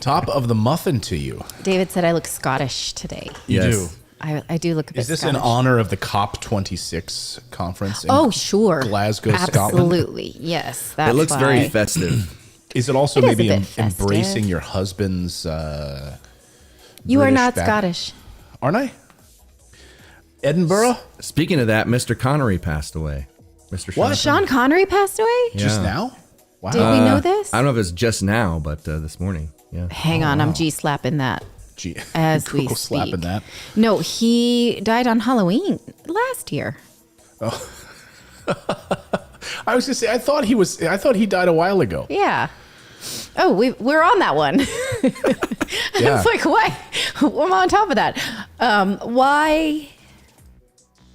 Top of the muffin to you. David said I look Scottish today. You Yes. do. I do look a bit Is this Scottish. in honor of the COP26 conference? Oh, sure. Glasgow, Scotland. Absolutely. Yes. That's It looks why. very festive. Is it also It is a maybe bit festive. embracing your husband's? You are British not back- Scottish. Aren't I? Edinburgh? Speaking of that, Mr. Connery passed away. Mr. What? Sean Connery passed away? Just Yeah. now? Wow. Did we know this? I don't know if it's just now, but this morning. Yeah. Hang on, I'm G-slapping that Gee, as we Google speak. slapping that. No, he died on Halloween last year. I was gonna say I thought he died a while ago. Yeah. Oh, we're on that one. I Yeah. was like, what? I'm on top of that. Why?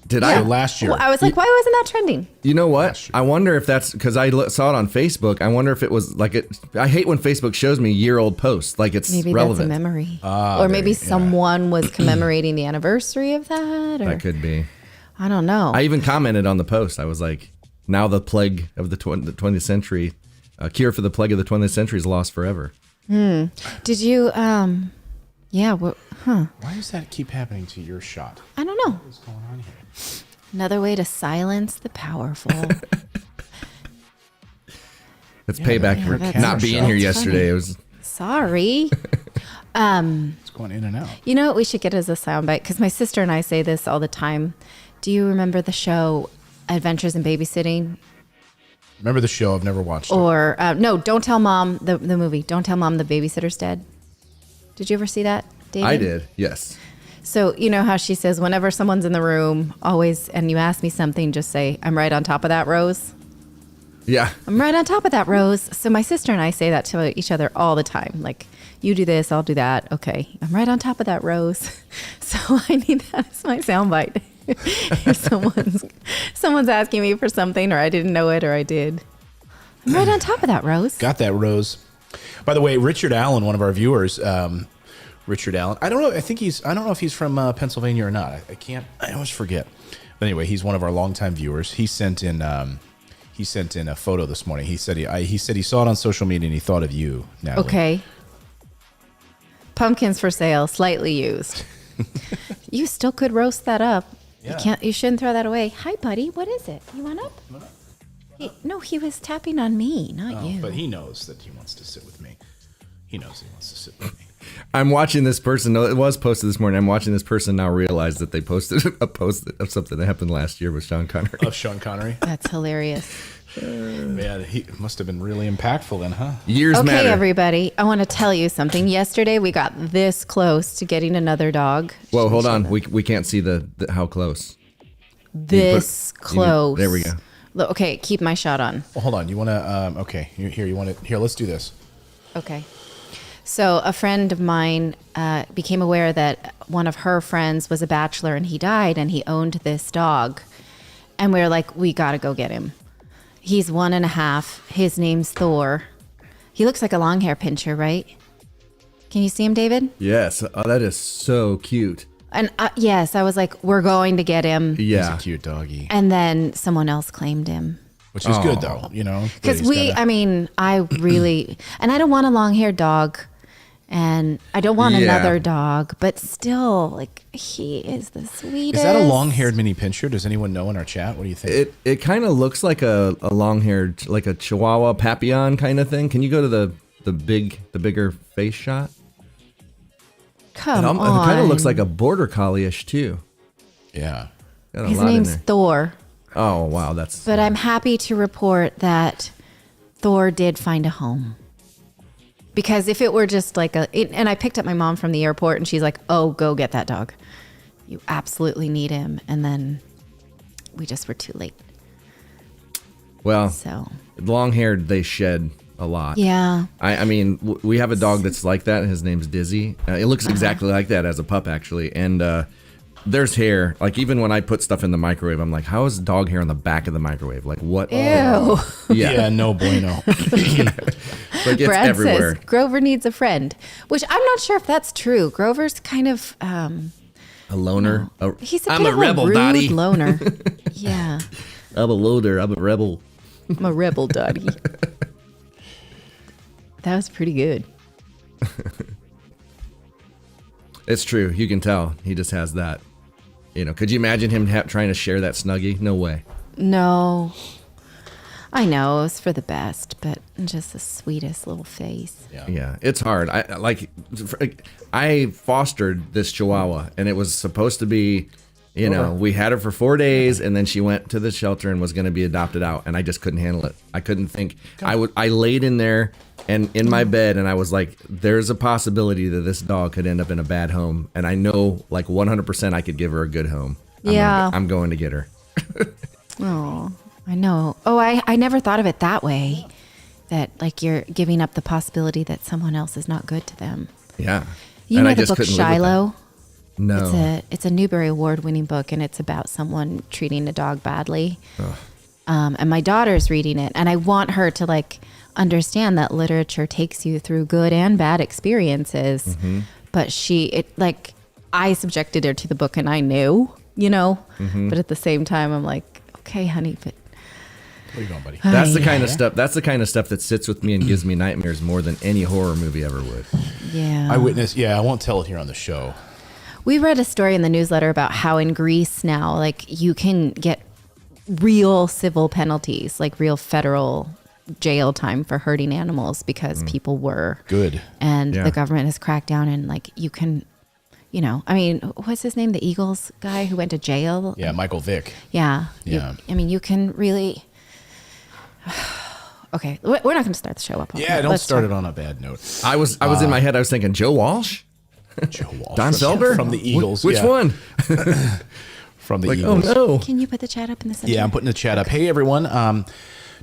Did So I? last year. Well, I was like, why wasn't that trending? You know what? I wonder if that's because I saw it on Facebook. I wonder if it was like it. I hate when Facebook shows me year-old posts, like it's Maybe relevant. that's a memory. there Or maybe you- someone was commemorating the anniversary of that. Or, That could be. I don't know. I even commented on the post. I was like, "Now the plague of the 20th century, cure for the plague of the 20th century is lost forever." Did you, yeah, Why does that keep happening to your shot? I don't know. What's going on here? Another way to silence the powerful. It's payback for that's- not being here that's yesterday. funny. It was Sorry. It's going in and out. You know what we should get as a soundbite? Because my sister and I say this all the time. Do you remember the show Adventures in Babysitting? Remember the show? I've never watched it. Or, no, Don't Tell Mom, the movie. Don't Tell Mom the Babysitter's Dead. Did you ever see that, David? I did. Yes. So you know how she says, whenever someone's in the room, always, and you ask me something, just say, I'm right on top of that, Rose. Yeah. I'm right on top of that, Rose. So my sister and I say that to each other all the time. Like, you do this, I'll do that. Okay, I'm right on top of that, Rose. So I need that as my soundbite. If someone's asking me for something, or I didn't know it, or I did. I'm right on top of that, Rose. Got that, Rose. By the way, Richard Allen, one of our viewers, Richard Allen. I don't know. I don't know if he's from Pennsylvania or not. I always forget. But anyway, he's one of our longtime viewers. He sent in a photo this morning. He said he saw it on social media and he thought of you, Natalie. Okay. Pumpkins for sale, slightly used. You still could roast that up. Yeah. You shouldn't throw that away. Hi, buddy. What is it? You want up? No, he was tapping on me, not you. But he knows that he wants to sit with me. He knows he wants to sit with me. I'm watching this person. No, it was posted this morning. I'm watching this person now realize that they posted a post of something that happened last year with Sean Connery. Of Sean Connery. That's hilarious. Man, he must have been really impactful then, huh? Years Okay, matter. everybody. I want to tell you something. Yesterday, we got this close to getting another dog. Whoa, hold on. We can't see the how close. This close. There we go. Look, okay, keep my shot on. Well, hold on. You want to? Okay, you want to? Here, let's do this. Okay. So a friend of mine became aware that one of her friends was a bachelor and he died and he owned this dog. And we were like, we got to go get him. He's 1.5. His name's Thor. He looks like a long hair pincher, right? Can you see him, David? Yes. Oh, that is so cute. And yes, I was like, we're going to get him. Yeah. He's a cute doggy. And then someone else claimed him. Which is good, though, you know? Because I really, and I don't want a long haired dog. And I don't want Yeah. another dog, but still, like, he is the sweetest. Is that a long-haired mini pincher? Does anyone know in our chat? What do you think? It kind of looks like a long-haired, like a Chihuahua Papillon kind of thing. Can you go to the bigger face shot? Come It on. kind of looks like a border collie-ish too. Yeah. Got a His lot in name's there. Thor. Oh wow, that's. But I'm happy to report that Thor did find a home. Because if it were just like and I picked up my mom from the airport and she's like, oh, go get that dog. You absolutely need him. And then we just were too late. Well, So, long-haired, they shed a lot. yeah. I mean, we have a dog that's like that. His name's Dizzy. It looks exactly like that as a pup, actually. And there's hair. Like, even when I put stuff in the microwave, I'm like, how is dog hair on the back of the microwave? Like, what? Ew. Yeah, no bueno. Like, it's Brad everywhere. says Grover needs a friend, which I'm not sure if that's true. Grover's kind of, A loner. he's a I'm kind a of rebel, a rude Dottie. loner. Yeah. I'm a loader. I'm a rebel. I'm a rebel, Dottie. That was pretty good. It's true. You can tell he just has that. You know, could you imagine him trying to share that Snuggie? No way. No. I know, it was for the best, but just the sweetest little face. Yeah, it's hard. I fostered this Chihuahua, and it was supposed to be, you know, we had her for 4 days, and then she went to the shelter and was going to be adopted out, and I just couldn't handle it. I couldn't think. I laid in there and in my bed, and I was like, there's a possibility that this dog could end up in a bad home, and I know like 100% I could give her a good home. I'm going to get her. Oh, I know. Oh, I never thought of it that way. That like you're giving up the possibility that someone else is not good to them. Yeah. You know the book Shiloh? No. It's a Newbery Award winning book, and it's about someone treating a dog badly. And my daughter's reading it, and I want her to like understand that literature takes you through good and bad experiences. Mm-hmm. But I subjected her to the book, and I knew, you know, but at the same time, I'm like, okay, honey, but where you going, buddy? That's the kind of stuff. That's the kind of stuff that sits with me and gives me nightmares more than any horror movie ever would. Yeah. I witnessed. Yeah, I won't tell it here on the show. We read a story in the newsletter about how in Greece now, like you can get real civil penalties, like real federal jail time for hurting animals because people were good. And the government has cracked down, and like you can, you know, I mean, what's his name? The Eagles guy who went to jail. Yeah, Michael Vick. Yeah. Yeah. You can really. Okay, we're not going to start the show up. Yeah, don't start it on a bad note. I was in my head. I was thinking Joe Walsh. Joe Walsh. Don Felder? From the Eagles. Which one? From the like, Eagles. Oh, no. Can you put the chat up in the center? Yeah, I'm putting the chat up. Hey, everyone.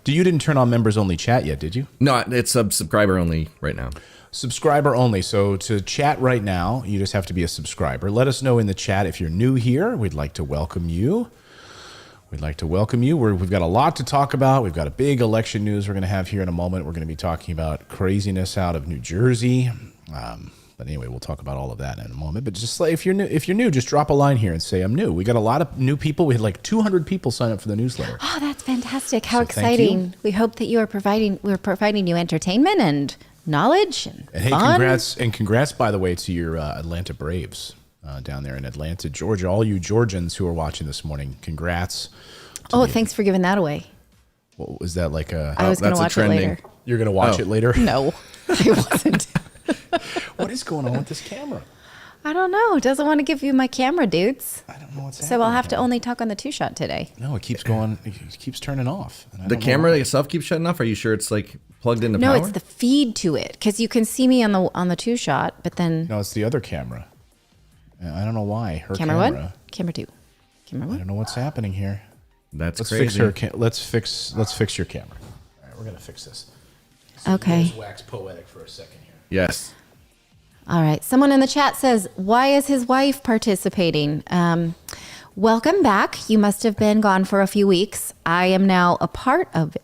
You didn't turn on members only chat yet, did you? No, it's subscriber only right now. Subscriber only. So to chat right now, you just have to be a subscriber. Let us know in the chat if you're new here. We'd like to welcome you. We've got a lot to talk about. We've got a big election news we're going to have here in a moment. We're going to be talking about craziness out of New Jersey. But anyway, we'll talk about all of that in a moment. But just like if you're new, just drop a line here and say I'm new. We got a lot of new people. We had like 200 people sign up for the newsletter. Oh, that's fantastic! How exciting! We hope that we're providing you entertainment and knowledge and hey, fun. congrats by the way to your Atlanta Braves down there in Atlanta, Georgia. All you Georgians who are watching this morning, congrats. Oh, thanks for giving that away. What was that like? I was going to watch it later. You're going to watch it later? No, I wasn't. What is going on with this camera? I don't know. It doesn't want to give you my camera, dudes. I don't know what's happening. So I'll have to only talk on the 2-shot today. No, it keeps going. It keeps turning off. The camera itself keeps shutting off. Are you sure it's like plugged into power? No, it's the feed to it because you can see me on the 2-shot, but then no, it's the other camera. I don't know why. Her camera 1, camera 2, camera 1. I don't know what's happening here. Let's fix her. Let's fix your camera. All right, we're gonna fix this. Okay. Wax poetic for a second here. Yes. All right. Someone in the chat says, "Why is his wife participating?" Welcome back. You must have been gone for a few weeks. I am now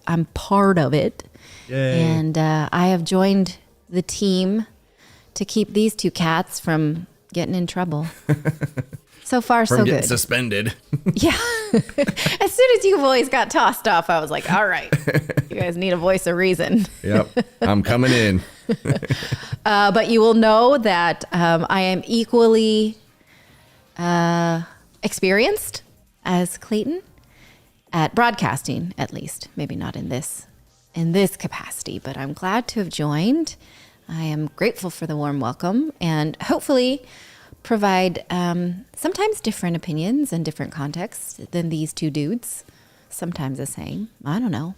I'm part of it. Yay. And I have joined the team to keep these two cats from getting in trouble. So far, so getting good. Suspended. Yeah. As soon as you boys got tossed off, I was like, all right, you guys need a voice of reason. Yep. I'm coming in. But you will know that I am equally experienced as Clayton at broadcasting, at least. Maybe not in this capacity, but I'm glad to have joined. I am grateful for the warm welcome and hopefully provide sometimes different opinions and different contexts than these two dudes. Sometimes the same. I don't know.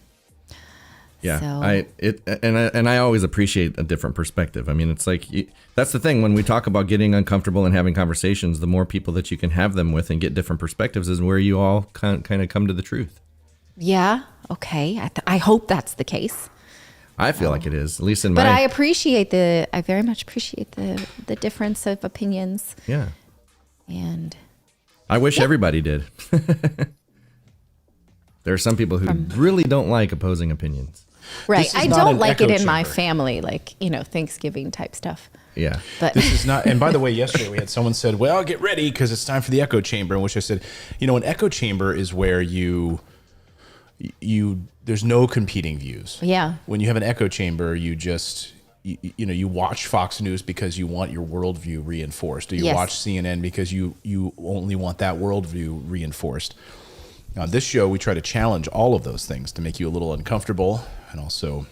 Yeah, So, I always appreciate a different perspective. I mean, it's like that's the thing when we talk about getting uncomfortable and having conversations. The more people that you can have them with and get different perspectives is where you all kind of come to the truth. Yeah. Okay. I hope that's the case. I feel like it is, at least in But my. I very much appreciate the difference of opinions. Yeah. And I wish everybody did. There are some people who really don't like opposing opinions. right. I not don't an like it echo in my chamber. family, like, Thanksgiving type stuff. Yeah. But This is not. And by the way, yesterday we had someone said, "Well, get ready because it's time for the echo chamber." In which I said, an echo chamber is where you there's no competing views. yeah. When you have an echo chamber, you just you watch Fox News because you want your worldview reinforced, or you Yes. watch CNN because you only want that worldview reinforced. On this show, we try to challenge all of those things to make you a little uncomfortable, and also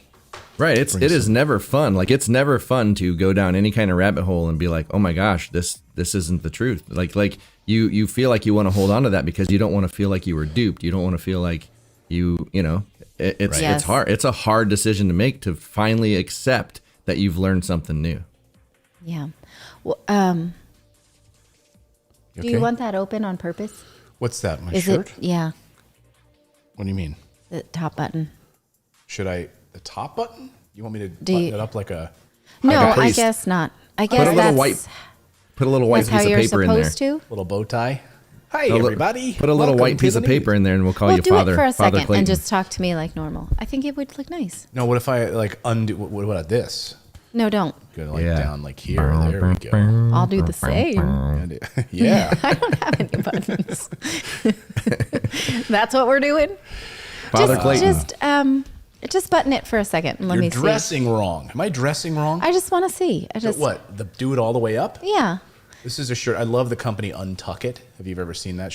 Right. It is never fun. Like, it's never fun to go down any kind of rabbit hole and be like, oh my gosh, this isn't the truth. Like you feel like you want to hold on to that because you don't want to feel like you were duped. You don't want to feel like it's hard. It's a hard decision to make, to finally accept that you've learned something new. Yeah. Well, do Okay. you want that open on purpose? What's that? My Is shirt? it? Yeah. What do you mean? The top button. Should I the top button? You want me to Do button you- it up like a? No, a I priest. guess not. I guess Put a little that's, white that's piece how of you're paper in there. supposed to. Little bow tie. Hi, A li- everybody. Put a little Welcome white to piece the of paper news. in there, and we'll call Well, you do Father. it for a Father second Clayton. and just talk to me like normal. I think it would look nice. No, what if I like undo? What about this? No, don't. Go like Yeah. down like here. There we go. I'll do the same. Yeah. I don't have any buttons. That's what we're doing. Father Clayton. Just button it for a second and let You're me see. dressing wrong. Am I dressing wrong? I just want to see. What? Do it all the way up? Yeah. This is a shirt. I love the company Untuck It. Have you ever seen that?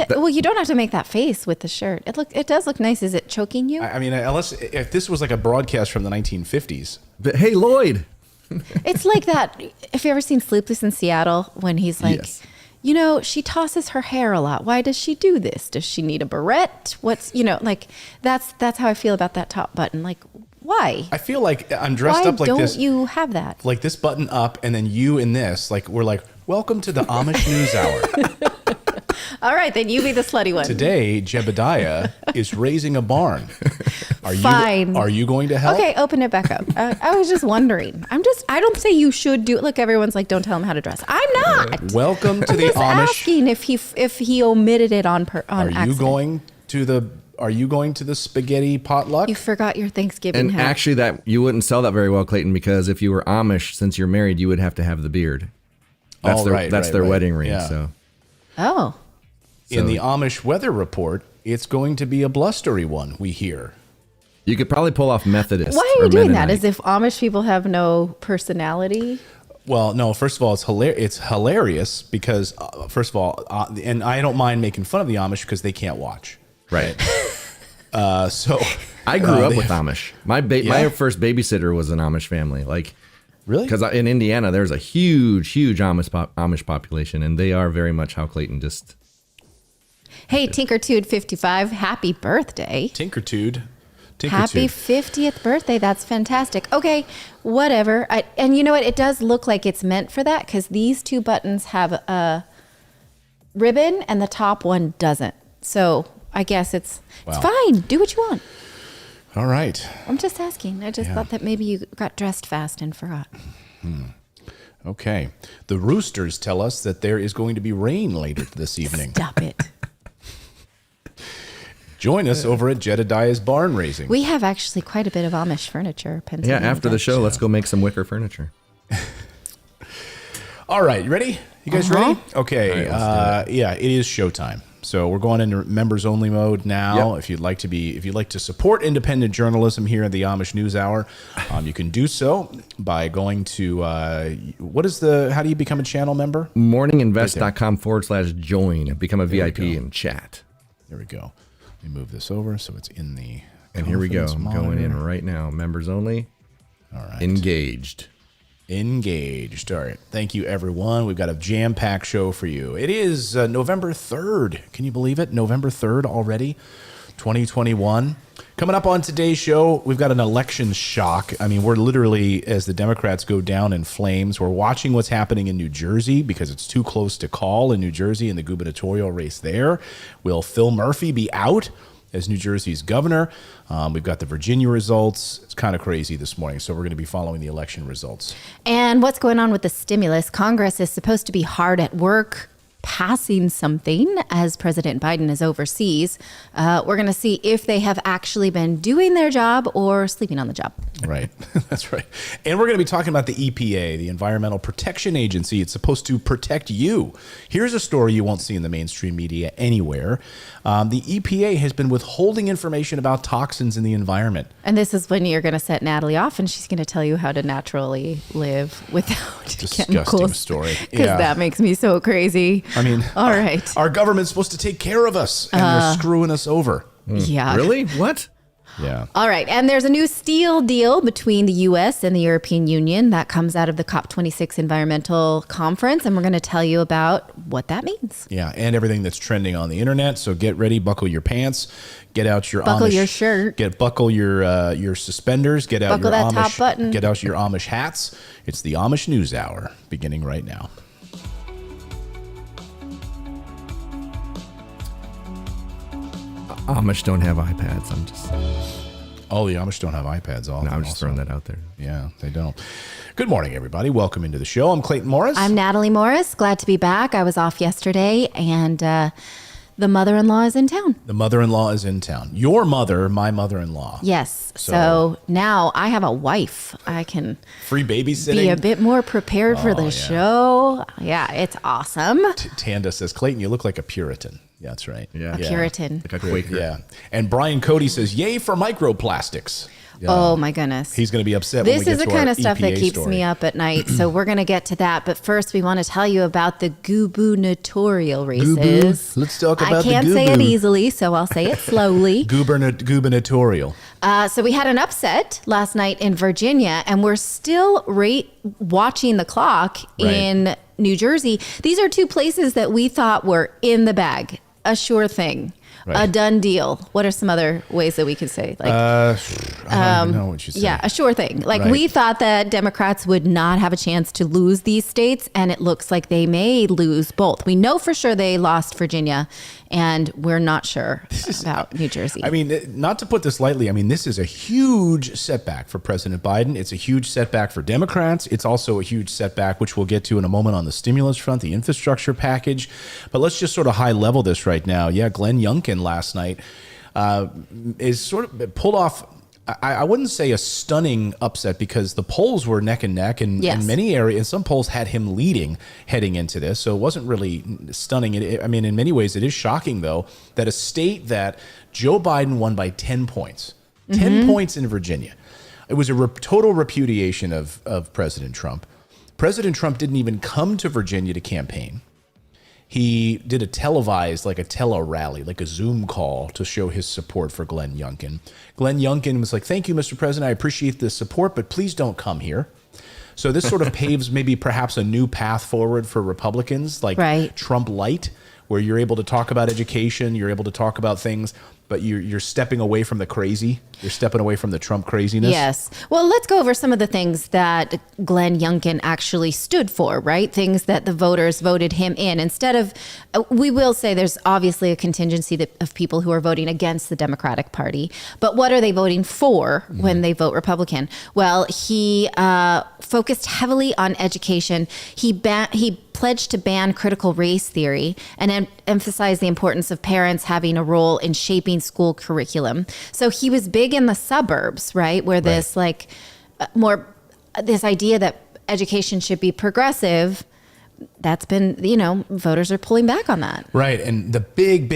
Well, you don't have to make that face with the shirt. It does look nice. Is it choking you? I mean, unless if this was like a broadcast from the 1950s. But, hey, Lloyd. It's like that. Have you ever seen Sleepless in Seattle when he's like, Yes. she tosses her hair a lot. Why does she do this? Does she need a barrette? Like that's how I feel about that top button. Like, why? I feel like I'm dressed Why up like don't this. you have that? Like this button up, and then you in this. Like we're like, welcome to the Amish News Hour. All right, then you be the slutty one. Today, Jebediah is raising a barn. Fine. Are you going to help? Okay, open it back up. I was just wondering. I don't say you should do it. Look, everyone's like, don't tell him how to dress. I'm not. Welcome to I'm the just Amish. asking if he omitted it on Are accident. you going to the spaghetti potluck? You forgot your Thanksgiving And hat. actually, that you wouldn't sell that very well, Clayton, because if you were Amish, since you're married, you would have to have the beard. That's Oh, their right, that's right, their right. wedding ring. Yeah. So Oh. In the Amish weather report, it's going to be a blustery one, we hear. you could probably pull off Methodist. Why are or you doing that? Mennonite. As if Amish people have no personality? Well, no, first of all, it's hilarious because, first of all, and I don't mind making fun of the Amish because they can't watch. Right. So I grew up with Amish. My Yeah? first babysitter was an Amish family. Like, Really? because in Indiana there's a huge Amish population, and they are very much how Clayton just. Hey, Tinkertude55, happy birthday. Tinkertude. Happy 50th birthday. That's fantastic. Okay, whatever. And you know what? It does look like it's meant for that because these two buttons have a ribbon and the top one doesn't. So I guess it's Wow. fine. Do what you want. All right. I'm just asking. I just thought that maybe you got dressed fast and forgot. Okay. The Roosters tell us that there is going to be rain later this evening. Stop it. Join us over at Jedediah's Barn Raising. We have actually quite a bit of Amish furniture. Yeah, Pennsylvania after the Dutch. show, let's go make some wicker furniture. All right, you ready? You guys Uh-huh. ready? Okay. All right, let's Yeah, it is showtime. So we're going into members only mode now. Yep. If you'd like to support independent journalism here at the Amish News Hour, you can do so by going to how do you become a channel member? Morninginvest.com/join. Become a VIP and chat. There we go. Let me move this over so it's in the. And here we go. I'm confidence going in monitor. right now. Members only. All right. Engaged. Engaged. All right. Thank you, everyone. We've got a jam-packed show for you. It is November 3rd. Can you believe it? November 3rd already, 2021. Coming up on today's show, we've got an election shock. I mean, we're literally, as the Democrats go down in flames, we're watching what's happening in New Jersey because it's too close to call in New Jersey in the gubernatorial race there. Will Phil Murphy be out as New Jersey's governor? We've got the Virginia results. It's kind of crazy this morning, so we're going to be following the election results. And what's going on with the stimulus? Congress is supposed to be hard at work passing something as President Biden is overseas. We're going to see if they have actually been doing their job or sleeping on the job. Right. That's right. And we're going to be talking about the EPA, the Environmental Protection Agency. It's supposed to protect you. Here's a story you won't see in the mainstream media anywhere. The EPA has been withholding information about toxins in the environment. And this is when you're going to set Natalie off and she's going to tell you how to naturally live without Disgusting chemicals. Story. Because that makes me so crazy. I mean, all right. Our government's supposed to take care of us and they're screwing us over. Yeah. Really? What? Yeah. All right. And there's a new steel deal between the U.S. and the European Union that comes out of the COP26 environmental conference. And we're going to tell you about what that means. Yeah. And everything that's trending on the internet. So get ready, buckle your pants, get out your buckle Amish, your shirt, buckle your suspenders, get out buckle your that Amish, top button. Get out your Amish hats. It's the Amish News Hour beginning right now. Amish don't have iPads. I'm just. Oh, the Amish don't have iPads. I'm just throwing that out there. Yeah, they don't. Good morning, everybody. Welcome into the show. I'm Clayton Morris. I'm Natalie Morris. Glad to be back. I was off yesterday, and the mother-in-law is in town. The mother-in-law is in town. Your mother, my mother-in-law. Yes. So now I have a wife. I can free babysitting. Be a bit more prepared for the show. Yeah, it's awesome. Tanda says, Clayton, you look like a Puritan. Yeah, that's right. Yeah. A Puritan. Like a Quaker. Yeah. And Brian Cody says, yay for microplastics. Yeah. Oh, my goodness. He's going to be upset this when we get is the to kind our of stuff that EPA keeps story. me up at night. So we're going to get to that. But first, we want to tell you about the gubernatorial races. Gubu. Let's talk about I can't the say it gubu. easily, so I'll say it slowly. Gubernatorial. So we had an upset last night in Virginia, and we're still watching the clock in New Jersey. These are two places that we thought were in the bag. A sure thing. Right. A done deal. What are some other ways that we could say? Like, I don't even know what you said. yeah, a sure thing. Like Right. we thought that Democrats would not have a chance to lose these states, and it looks like they may lose both. We know for sure they lost Virginia, and we're not sure about New Jersey. I mean, not to put this lightly, I mean, this is a huge setback for President Biden. It's a huge setback for Democrats. It's also a huge setback, which we'll get to in a moment on the stimulus front, the infrastructure package. But let's just sort of high level this right now. Yeah, Glenn Youngkin last night is sort of pulled off, I wouldn't say a stunning upset because the polls were neck and neck, and Yes. in many areas, some polls had him leading heading into this. So it wasn't really stunning. I mean, in many ways, it is shocking, though, that a state that Joe Biden won by 10 points, 10 points in Virginia. It was a total repudiation of President Trump. President Trump didn't even come to Virginia to campaign. He did a televised, like a tele-rally, like a Zoom call to show his support for Glenn Youngkin. Glenn Youngkin was like, thank you, Mr. President. I appreciate the support, but please don't come here. So this sort of paves maybe perhaps a new path forward for Republicans, like Right. Trump light, where you're able to talk about education, you're able to talk about things, but you're stepping away from the crazy. You're stepping away from the Trump craziness. Yes. Well, let's go over some of the things that Glenn Youngkin actually stood for, right? Things that the voters voted him in. Instead of, we will say there's obviously a contingency of people who are voting against the Democratic Party. But what are they voting for when they vote Republican? Well, he focused heavily on education. He pledged to ban critical race theory and emphasize the importance of parents having a role in shaping school curriculum. So he was big in the suburbs, right? Where this this idea that education should be progressive, that's been, voters are pulling back on that. Right. And the big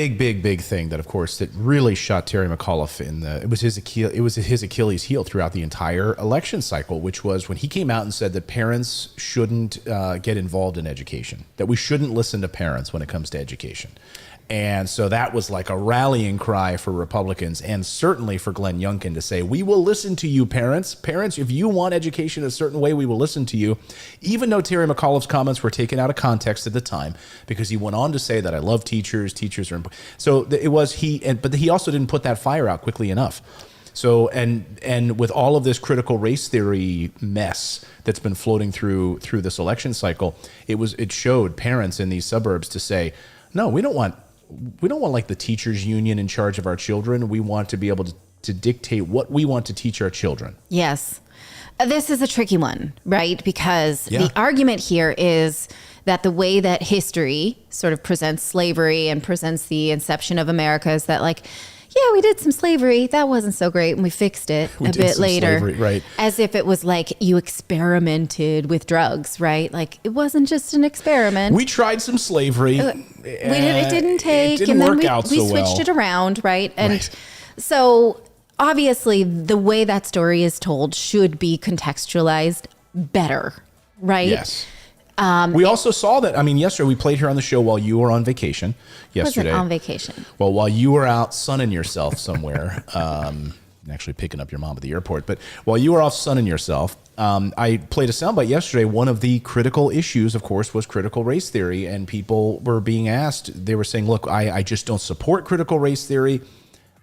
thing that, of course, that really shot Terry McAuliffe it was his Achilles heel throughout the entire election cycle, which was when he came out and said that parents shouldn't get involved in education, that we shouldn't listen to parents when it comes to education. And so that was like a rallying cry for Republicans and certainly for Glenn Youngkin to say, we will listen to you, parents. Parents, if you want education a certain way, we will listen to you. Even though Terry McAuliffe's comments were taken out of context at the time, because he went on to say that I love teachers. Teachers are important. So it was but he also didn't put that fire out quickly enough. So and with all of this critical race theory mess that's been floating through this election cycle, it showed parents in these suburbs to say, no, we don't want like the teachers union in charge of our children. We want to be able to dictate what we want to teach our children. Yes. This is a tricky one, right? Because the argument here is that the way that history sort of presents slavery and presents the inception of America is that like, yeah, we did some slavery. That wasn't so great. And we fixed it a bit later. Slavery, right. As if it was like you experimented with drugs, right? Like it wasn't just an experiment. We tried some slavery. It didn't take. It didn't and then work out so well. We switched it around, right? And Right. so obviously the way that story is told should be contextualized better, right? Yes. We also saw that. I mean, yesterday we played here on the show while you were on vacation. Yesterday, Wasn't on vacation. Well, while you were out sunning yourself somewhere, actually picking up your mom at the airport, but while you were off sunning yourself, I played a soundbite yesterday. One of the critical issues, of course, was critical race theory, and people were being asked. They were saying, "Look, I just don't support critical race theory.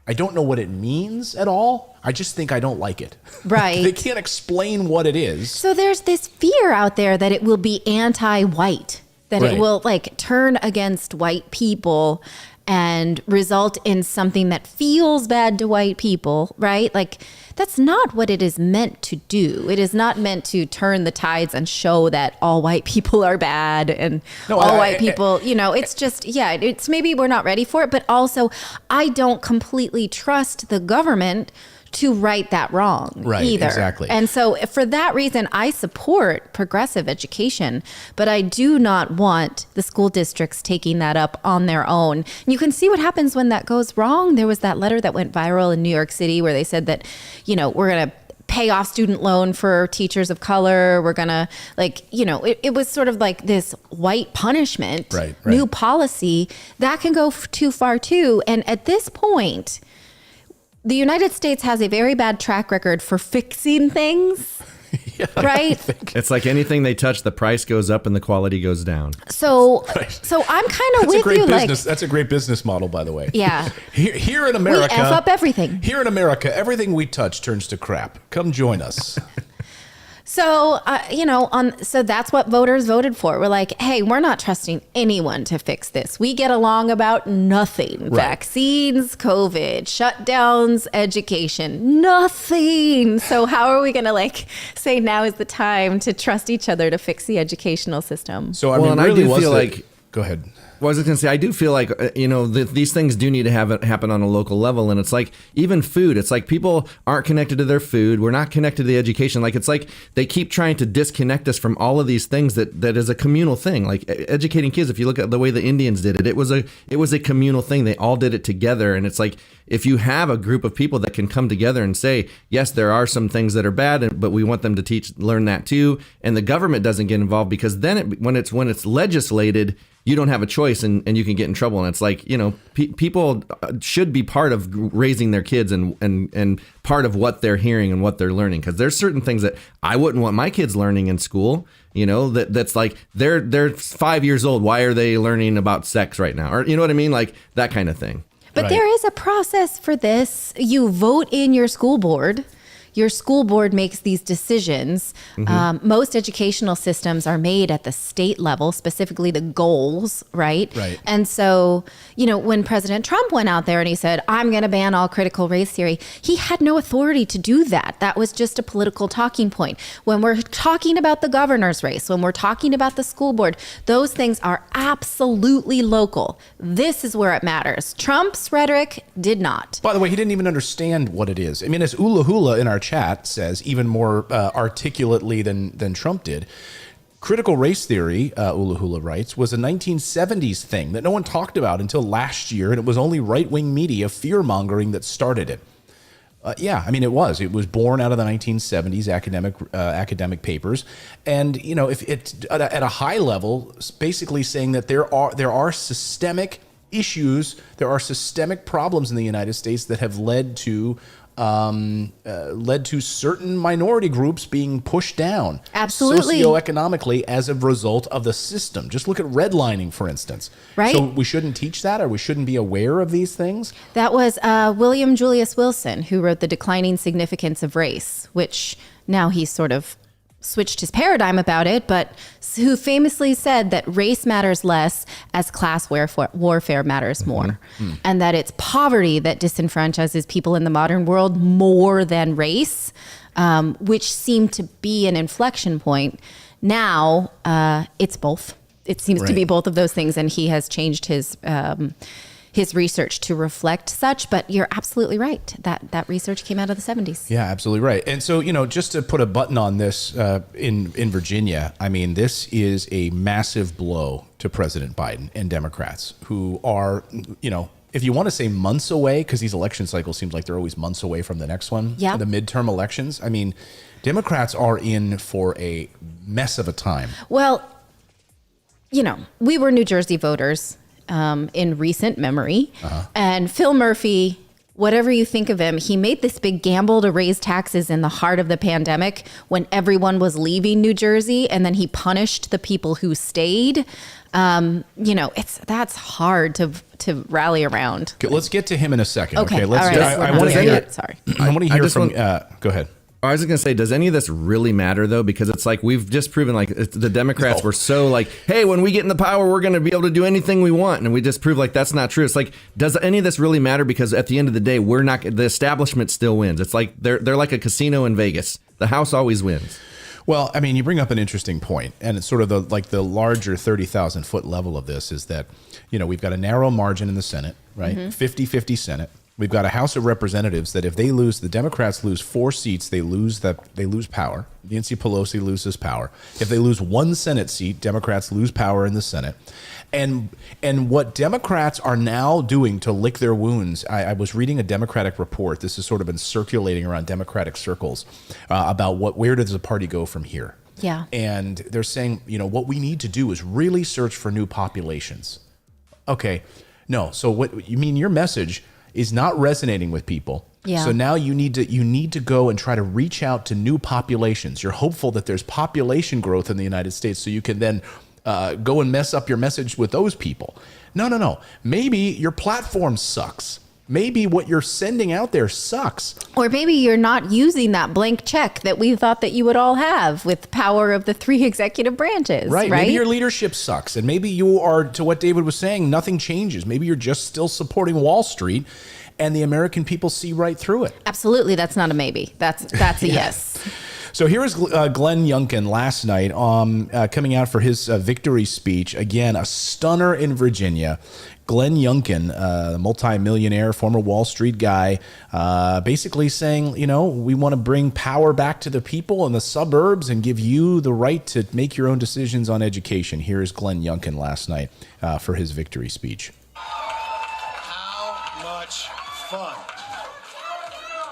I don't know what it means at all. I just think I don't like it." Right. They can't explain what it is. So there's this fear out there that it will be anti-white, that Right. it will like turn against white people and result in something that feels bad to white people, right? Like that's not what it is meant to do. It is not meant to turn the tides and show that all white people are bad and white people, it's just, yeah, it's maybe we're not ready for it, but also I don't completely trust the government to right that wrong either. Exactly. And so for that reason, I support progressive education, but I do not want the school districts taking that up on their own. And you can see what happens when that goes wrong. There was that letter that went viral in New York City where they said that, we're going to pay off student loan for teachers of color. We're going to it was sort of like this white punishment, Right. new policy that can go too far too. And at this point, the United States has a very bad track record for fixing things, right? It's like anything they touch, the price goes up and the quality goes down. So, Right. so I'm kind of That's a with great you. business. That's a great business model, by the way. Yeah. Here in America, we F up everything. Here in America, everything we touch turns to crap. Come join us. So, so that's what voters voted for. We're like, hey, we're not trusting anyone to fix this. We get along about nothing. Right. Vaccines, COVID, shutdowns, education, nothing. So how are we going to say now is the time to trust each other to fix the educational system? So, and really I do was feel the- like... Go ahead. Well, I was going to say, I do feel like, these things do need to happen on a local level. And it's like, even food, it's like people aren't connected to their food. We're not connected to the education. Like, it's like they keep trying to disconnect us from all of these things that is a communal thing. Like educating kids, if you look at the way the Indians did it, it was a communal thing. They all did it together. And it's like, if you have a group of people that can come together and say, yes, there are some things that are bad, but we want them to learn that too. And the government doesn't get involved, because then when it's legislated, you don't have a choice and you can get in trouble. And it's like, people should be part of raising their kids and part of what they're hearing and what they're learning. Because there's certain things that I wouldn't want my kids learning in school, that's like they're 5 years old. Why are they learning about sex right now? Or you know what I mean? Like that kind of thing. But Right. there is a process for this. You vote in your school board. Your school board makes these decisions. Most educational systems are made at the state level, specifically the goals, right? Right. And so, when President Trump went out there and he said, I'm going to ban all critical race theory, he had no authority to do that. That was just a political talking point. When we're talking about the governor's race, when we're talking about the school board, those things are absolutely local. This is where it matters. Trump's rhetoric did not. By the way, he didn't even understand what it is. I mean, as Ula Hula in our chat says, even more articulately than Trump did, critical race theory, Ula Hula writes, was a 1970s thing that no one talked about until last year, and it was only right-wing media fear-mongering that started it. It was born out of the 1970s academic papers, and if it's at a high level, basically saying that there are systemic issues, there are systemic problems in the United States that have led to certain minority groups being pushed down, Absolutely, socioeconomically, as a result of the system. Just look at redlining, for instance. Right. So we shouldn't teach that, or we shouldn't be aware of these things. That was William Julius Wilson, who wrote The Declining Significance of Race, which now he's sort of switched his paradigm about it, but who famously said that race matters less as class warfare matters more. And that it's poverty that disenfranchises people in the modern world more than race, which seemed to be an inflection point. Now it's both. it seems to be both of those things, and he has changed his research to reflect such. But you're absolutely right. That research came out of the 70s. Yeah, absolutely right. And so, just to put a button on this in Virginia, I mean, this is a massive blow to President Biden and Democrats who are, if you want to say months away, because these election cycles seems like they're always months away from the next one, yeah. The midterm elections. I mean, Democrats are in for a mess of a time. Well, we were New Jersey voters in recent memory. And Phil Murphy, whatever you think of him, he made this big gamble to raise taxes in the heart of the pandemic when everyone was leaving New Jersey, and then he punished the people who stayed. That's hard to rally around. Okay, let's get to him in a second. Okay, let's. all right. I want to hear. Sorry. I want to hear from. Go ahead. I was going to say, does any of this really matter, though? Because it's like we've just proven like the Democrats were so like, hey, when we get in the power, we're going to be able to do anything we want. And we just proved like that's not true. It's like, does any of this really matter? Because at the end of the day, the establishment still wins. It's like they're like a casino in Vegas. The house always wins. Well, I mean, you bring up an interesting point, and it's sort of the larger 30,000 foot level of this is that, we've got a narrow margin in the Senate, right? 50-50 Senate. We've got a House of Representatives that if they lose, the Democrats lose 4 seats, they lose power. Nancy Pelosi loses power. If they lose 1 Senate seat, Democrats lose power in the Senate. And what Democrats are now doing to lick their wounds, I was reading a Democratic report. This has sort of been circulating around Democratic circles about where does the party go from here? Yeah. And they're saying, what we need to do is really search for new populations. Okay, no. So what you mean? Your message is not resonating with people. Yeah. So now you need to go and try to reach out to new populations. You're hopeful that there's population growth in the United States, so you can then go and mess up your message with those people. No. Maybe your platform sucks. Maybe what you're sending out there sucks. Or maybe you're not using that blank check that we thought that you would all have with power of the 3 executive branches. Right. Maybe your leadership sucks. And maybe you are, to what David was saying, nothing changes. Maybe you're just still supporting Wall Street and the American people see right through it. Absolutely. That's not a maybe. That's a yes. So here is Glenn Youngkin last night coming out for his victory speech. Again, a stunner in Virginia. Glenn Youngkin, multi-millionaire, former Wall Street guy, basically saying, we want to bring power back to the people in the suburbs and give you the right to make your own decisions on education. Here is Glenn Youngkin last night for his victory speech. How much fun?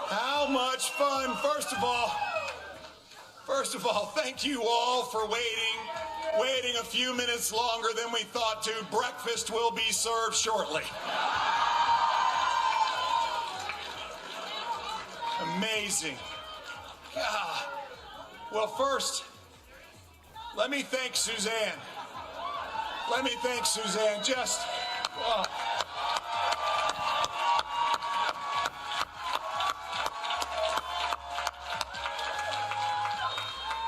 How much fun? First of all, thank you all for waiting a few minutes longer than we thought to. Breakfast will be served shortly. Amazing. God. Well, first, let me thank Suzanne. Just, oh.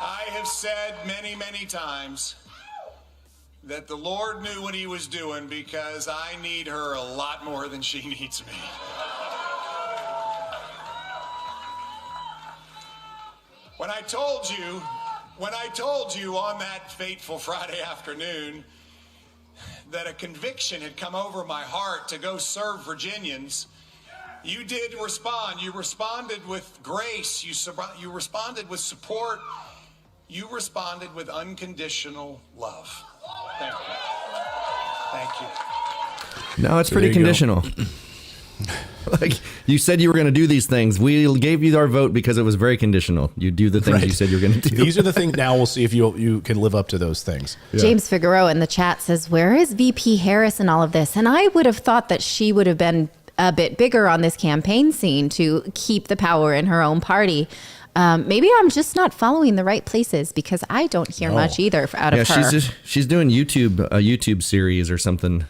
I have said many, many times that the Lord knew what he was doing because I need her a lot more than she needs me. When I told you on that fateful Friday afternoon that a conviction had come over my heart to go serve Virginians, you did respond. You responded with grace. You responded with support. You responded with unconditional love. Thank you. No, it's pretty conditional. Like you said you were going to do these things. We gave you our vote because it was very conditional. You do the things you said you were going to do. These are the things. Now we'll see if you can live up to those things. Yeah. James Figueroa in the chat says, where is VP Harris in all of this? And I would have thought that she would have been a bit bigger on this campaign scene to keep the power in her own party. Maybe I'm just not following the right places because I don't hear much either out of her. She's doing a YouTube series or something.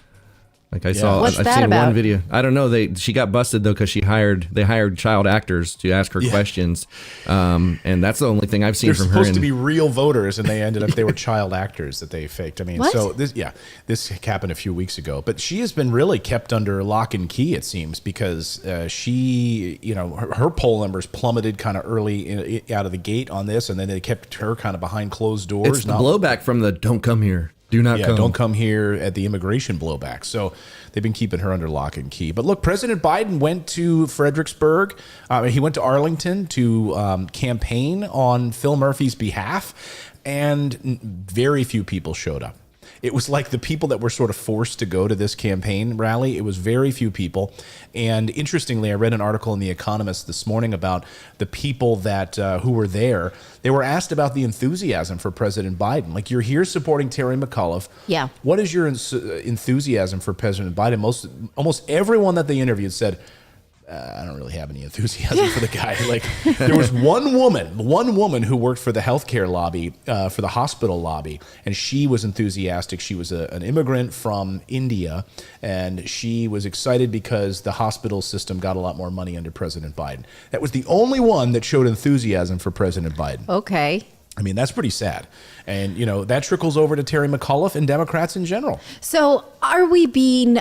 Like I saw, What's I've that seen about? one video. I don't know. She got busted though because they hired child actors to ask her questions, and that's the only thing I've seen They're from her. They're supposed to be real voters, and they were child actors that they faked. I mean, What? so this happened a few weeks ago, but she has been really kept under lock and key, it seems, because she, her poll numbers plummeted kind of early out of the gate on this, and then they kept her kind of behind closed doors. It's the blowback from the "don't come here." Do not come. Don't come here at the immigration blowback. So they've been keeping her under lock and key. But look, President Biden went to Fredericksburg. He went to Arlington to campaign on Phil Murphy's behalf, and very few people showed up. It was like the people that were sort of forced to go to this campaign rally. It was very few people. And interestingly, I read an article in The Economist this morning about the people that who were there. They were asked about the enthusiasm for President Biden. Like, you're here supporting Terry McAuliffe. Yeah. What is your enthusiasm for President Biden? Almost everyone that they interviewed said, I don't really have any enthusiasm for the guy. Like, there was one woman who worked for the healthcare lobby, for the hospital lobby, and she was enthusiastic. She was an immigrant from India, and she was excited because the hospital system got a lot more money under President Biden. That was the only one that showed enthusiasm for President Biden. Okay. I mean, that's pretty sad. And, that trickles over to Terry McAuliffe and Democrats in general. So are we being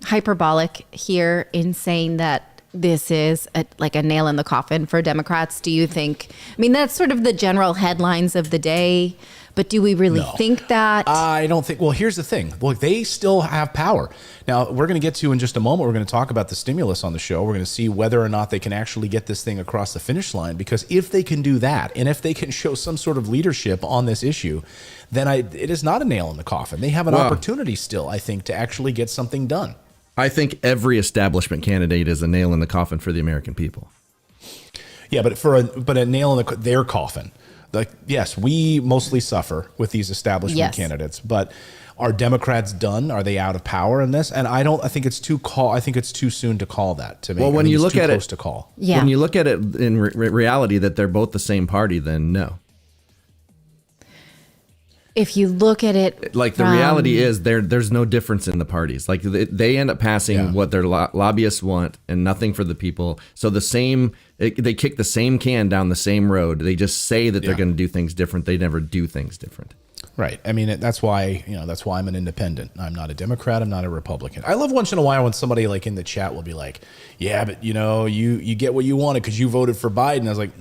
hyperbolic here in saying that this is like a nail in the coffin for Democrats? Do you think? I mean, that's sort of the general headlines of the day. But do we really think that? I don't think. Well, here's the thing. Look, they still have power. Now, we're going to get to in just a moment. We're going to talk about the stimulus on the show. We're going to see whether or not they can actually get this thing across the finish line. Because if they can do that, and if they can show some sort of leadership on this issue, then it is not a nail in the coffin. They have an opportunity still, I think, to actually get something done. I think every establishment candidate is a nail in the coffin for the American people. Yeah, but a nail in their coffin. Like, yes, we mostly suffer with these establishment candidates, but are Democrats done? Are they out of power in this? And I think it's too soon to call that. To me, well, when you look at it, to call. Yeah. When you look at it in reality that they're both the same party, then no. If you look at it, like the reality is there's no difference in the parties. Like they end up passing what their lobbyists want and nothing for the people. So they kick the same can down the same road. They just say that they're going to do things different. They never do things different. Right. I mean, that's why I'm an independent. I'm not a Democrat. I'm not a Republican. I love once in a while when somebody like in the chat will be like, yeah, but you get what you wanted because you voted for Biden. I was like,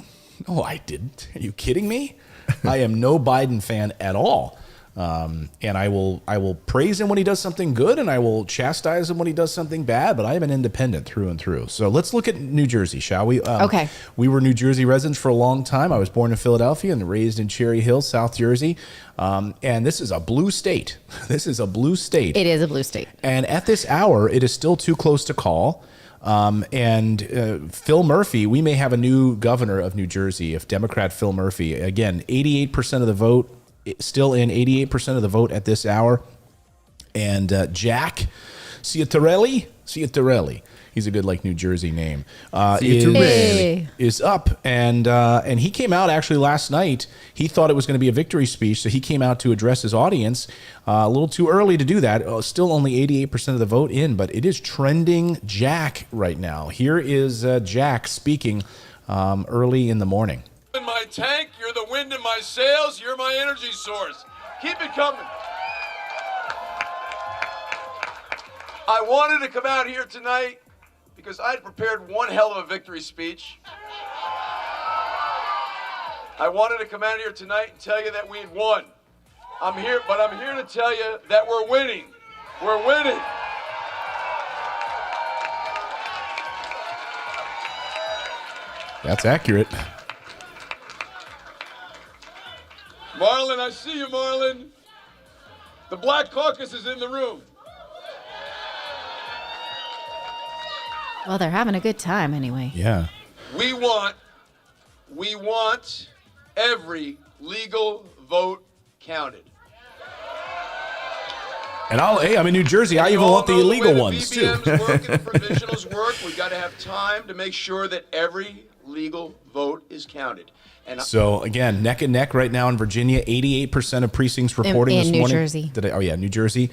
no, I didn't. Are you kidding me? I am no Biden fan at all. And I will praise him when he does something good, and I will chastise him when he does something bad, but I am an independent through and through. So let's look at New Jersey, shall we? Okay. We were New Jersey residents for a long time. I was born in Philadelphia and raised in Cherry Hill, South Jersey. And this is a blue state. This is a blue state. It is a blue state. And at this hour, it is still too close to call. Phil Murphy, we may have a new governor of New Jersey if Democrat Phil Murphy, again, 88% of the vote, still in 88% of the vote at this hour. And Jack Ciattarelli, he's a good like New Jersey name, is up. And he came out actually last night. He thought it was going to be a victory speech, so he came out to address his audience. A little too early to do that. Still only 88% of the vote in, but it is trending Jack right now. Here is Jack speaking early in the morning. In my tank, you're the wind in my sails, you're my energy source. Keep it coming. I wanted to come out here tonight because I had prepared one hell of a victory speech. I wanted to come out here tonight and tell you that we had won. I'm here to tell you that we're winning. We're winning. That's accurate. Marlon, I see you, Marlon. The Black Caucus is in the room. Well, they're having a good time anyway. Yeah. We want every legal vote counted. And I'm in New Jersey. I even want the illegal ones too. BBMs work and provisionals work. We've got to have time to make sure that every legal vote is counted. And so again, neck and neck right now in Virginia. 88% of precincts reporting this morning. In New Jersey. New Jersey.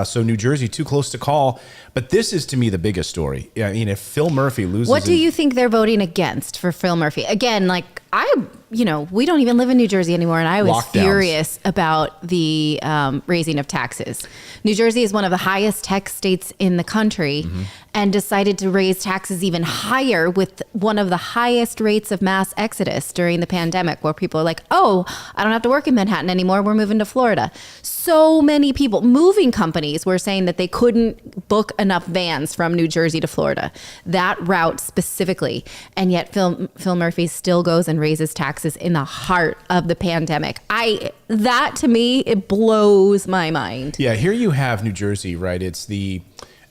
So New Jersey too close to call. But this is to me the biggest story. I mean, if Phil Murphy loses, what do you think they're voting against for Phil Murphy? Again, like we don't even live in New Jersey anymore, and I was Lockdowns. furious about the raising of taxes. New Jersey is one of the highest tax states in the country, and decided to raise taxes even higher with one of the highest rates of mass exodus during the pandemic, where people are like, oh, I don't have to work in Manhattan anymore. We're moving to Florida. So many people, moving companies were saying that they couldn't book enough vans from New Jersey to Florida, that route specifically. And yet Phil Murphy still goes and raises taxes in the heart of the pandemic. That to me, it blows my mind. Yeah, here you have New Jersey, right? It's the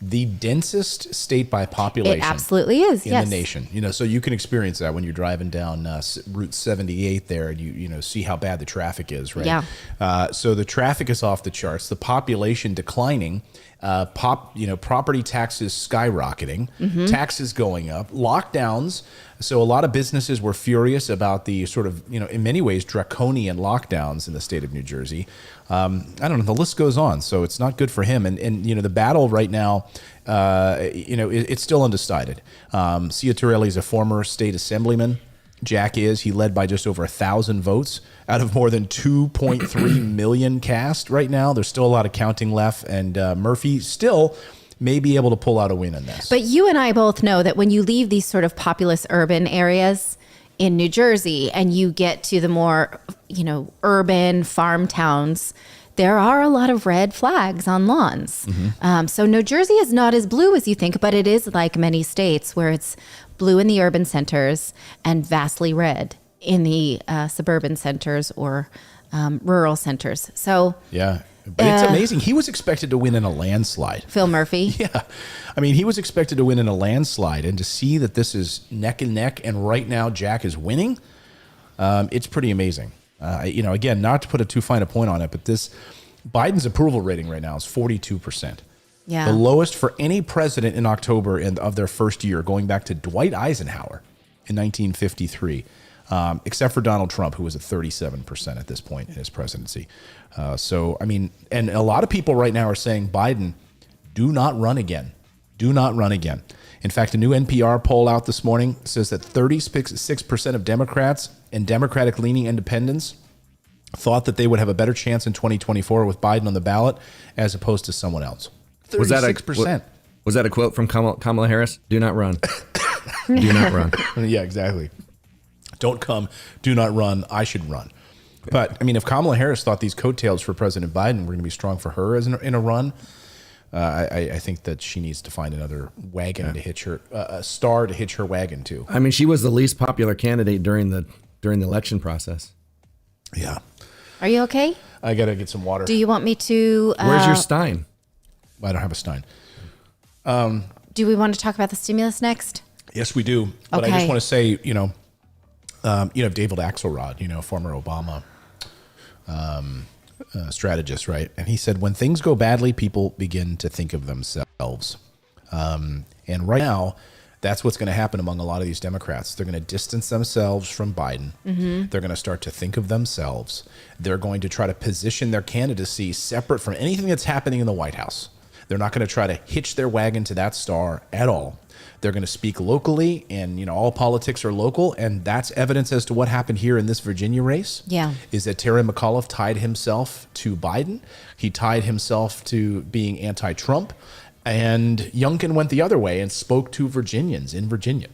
densest state by population. It absolutely is, in the nation. So you can experience that when you're driving down Route 78 there, and you see how bad the traffic is, right? Yeah. So the traffic is off the charts. The population declining. Property taxes skyrocketing, taxes going up, lockdowns. So a lot of businesses were furious about the sort of, in many ways, draconian lockdowns in the state of New Jersey. I don't know. The list goes on. So it's not good for him. And the battle right now, it's still undecided. Sia Torelli is a former state assemblyman. Jack is. He led by just over 1,000 votes out of more than 2.3 million cast right now. There's still a lot of counting left, and Murphy still may be able to pull out a win in this. But you and I both know that when you leave these sort of populous urban areas in New Jersey and you get to the more, urban farm towns, there are a lot of red flags on lawns. So New Jersey is not as blue as you think, but it is like many states where it's blue in the urban centers and vastly red in the suburban centers or rural centers. So yeah, but it's amazing. He was expected to win in a landslide. Phil Murphy. Yeah. I mean, he was expected to win in a landslide, and to see that this is neck and neck, and right now Jack is winning, it's pretty amazing. Again, not to put a too fine a point on it, but Biden's approval rating right now is 42%. Yeah. The lowest for any president in October of their first year, going back to Dwight Eisenhower in 1953, except for Donald Trump, who was at 37% at this point in his presidency. And a lot of people right now are saying, Biden, do not run again. Do not run again. In fact, a new NPR poll out this morning says that 36% of Democrats and Democratic-leaning independents thought that they would have a better chance in 2024 with Biden on the ballot as opposed to someone else. 36%. Was that a quote from Kamala Harris? Do not run. Do not run. Yeah, exactly. Don't come. Do not run. I should run. But, if Kamala Harris thought these coattails for President Biden were going to be strong for her in a run, I think that she needs to find another wagon to hitch her, a star to hitch her wagon to. She was the least popular candidate during the election process. Yeah. Are you okay? I got to get some water. Do you want me to... Where's your Stein? I don't have a Stein. Do we want to talk about the stimulus next? Yes, we do. But I Okay. just want to say, David Axelrod, former Obama strategist, right? And he said, when things go badly, people begin to think of themselves. And right now, that's what's going to happen among a lot of these Democrats. They're going to distance themselves from Biden. They're going to start to think of themselves. They're going to try to position their candidacy separate from anything that's happening in the White House. They're not going to try to hitch their wagon to that star at all. They're going to speak locally, and all politics are local, and that's evidence as to what happened here in this Virginia race. Yeah. Is that Terry McAuliffe tied himself to Biden. He tied himself to being anti-Trump, and Youngkin went the other way and spoke to Virginians in Virginia.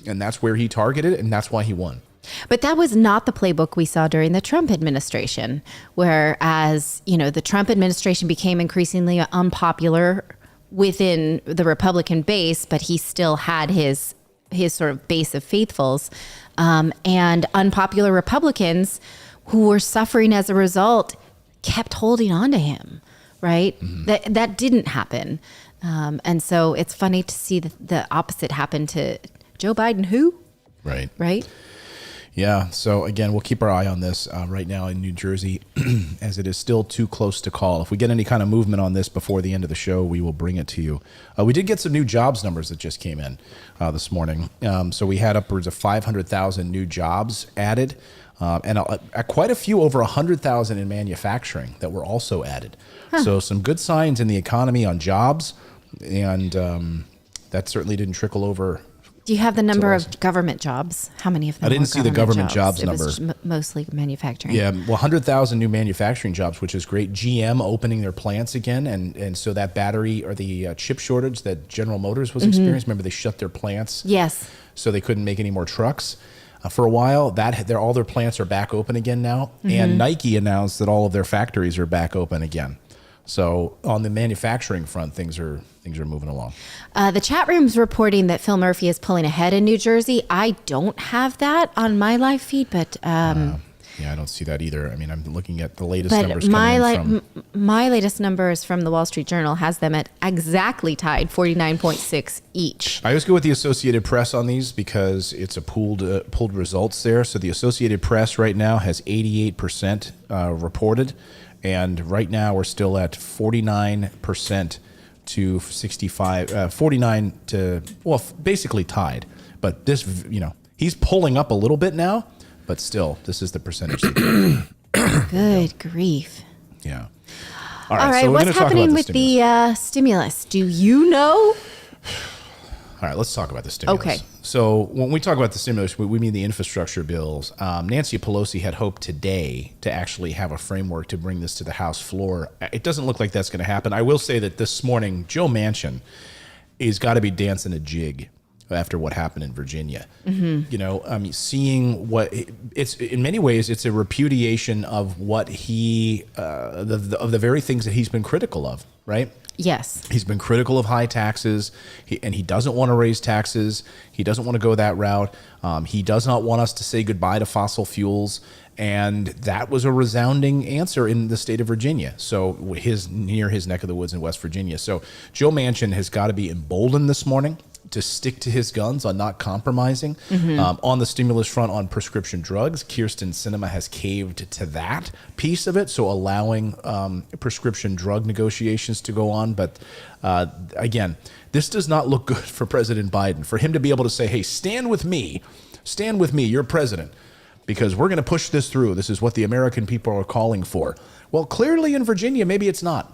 And that's where he targeted, and that's why he won. But that was not the playbook we saw during the Trump administration, whereas, the Trump administration became increasingly unpopular within the Republican base, but he still had his sort of base of faithfuls, and unpopular Republicans who were suffering as a result kept holding on to him, right? That didn't happen. And so it's funny to see the opposite happen to Joe Biden, who? Right. Right? Yeah. So again, we'll keep our eye on this right now in New Jersey, as it is still too close to call. If we get any kind of movement on this before the end of the show, we will bring it to you. We did get some new jobs numbers that just came in this morning. So we had upwards of 500,000 new jobs added, and quite a few, over 100,000 in manufacturing that were also added. So some good signs in the economy on jobs, and that certainly didn't trickle over Do you have the number of government jobs? How many of them? I didn't see the government jobs it number. Was mostly manufacturing. Yeah, well, 100,000 new manufacturing jobs, which is great. GM opening their plants again, and so that battery or the chip shortage that General Motors was experiencing. Remember, they shut their plants. Yes. So they couldn't make any more trucks for a while. All their plants are back open again now, and Nike announced that all of their factories are back open again. So on the manufacturing front, things are moving along. The chat room's reporting that Phil Murphy is pulling ahead in New Jersey. I don't have that on my live feed, but Yeah, I don't see that either. I mean, I'm looking at the latest numbers coming in from... my latest numbers from the Wall Street Journal has them at exactly tied, 49.6 each. I always go with the Associated Press on these because it's a pooled results there. So the Associated Press right now has 88% reported. And right now we're still at 49% to 65, 49 to, well, basically tied. But this, he's pulling up a little bit now, but still, this is the percentage. Good grief. Yeah. All right, so what's happening with the stimulus? Do you know? All right, let's talk about the stimulus. Okay. So when we talk about the stimulus, we mean the infrastructure bills. Nancy Pelosi had hoped today to actually have a framework to bring this to the House floor. It doesn't look like that's going to happen. I will say that this morning, Joe Manchin has got to be dancing a jig after what happened in Virginia. Seeing what it's in many ways, it's a repudiation of what he of the very things that he's been critical of, right? Yes. He's been critical of high taxes, and he doesn't want to raise taxes. He doesn't want to go that route. He does not want us to say goodbye to fossil fuels. And that was a resounding answer in the state of Virginia. So near his neck of the woods in West Virginia. So Joe Manchin has got to be emboldened this morning to stick to his guns on not compromising. On the stimulus front on prescription drugs, Kyrsten Sinema has caved to that piece of it, so allowing prescription drug negotiations to go on. But again, this does not look good for President Biden. For him to be able to say, hey, stand with me, you're president, because we're going to push this through. This is what the American people are calling for. Well, clearly in Virginia, maybe it's not.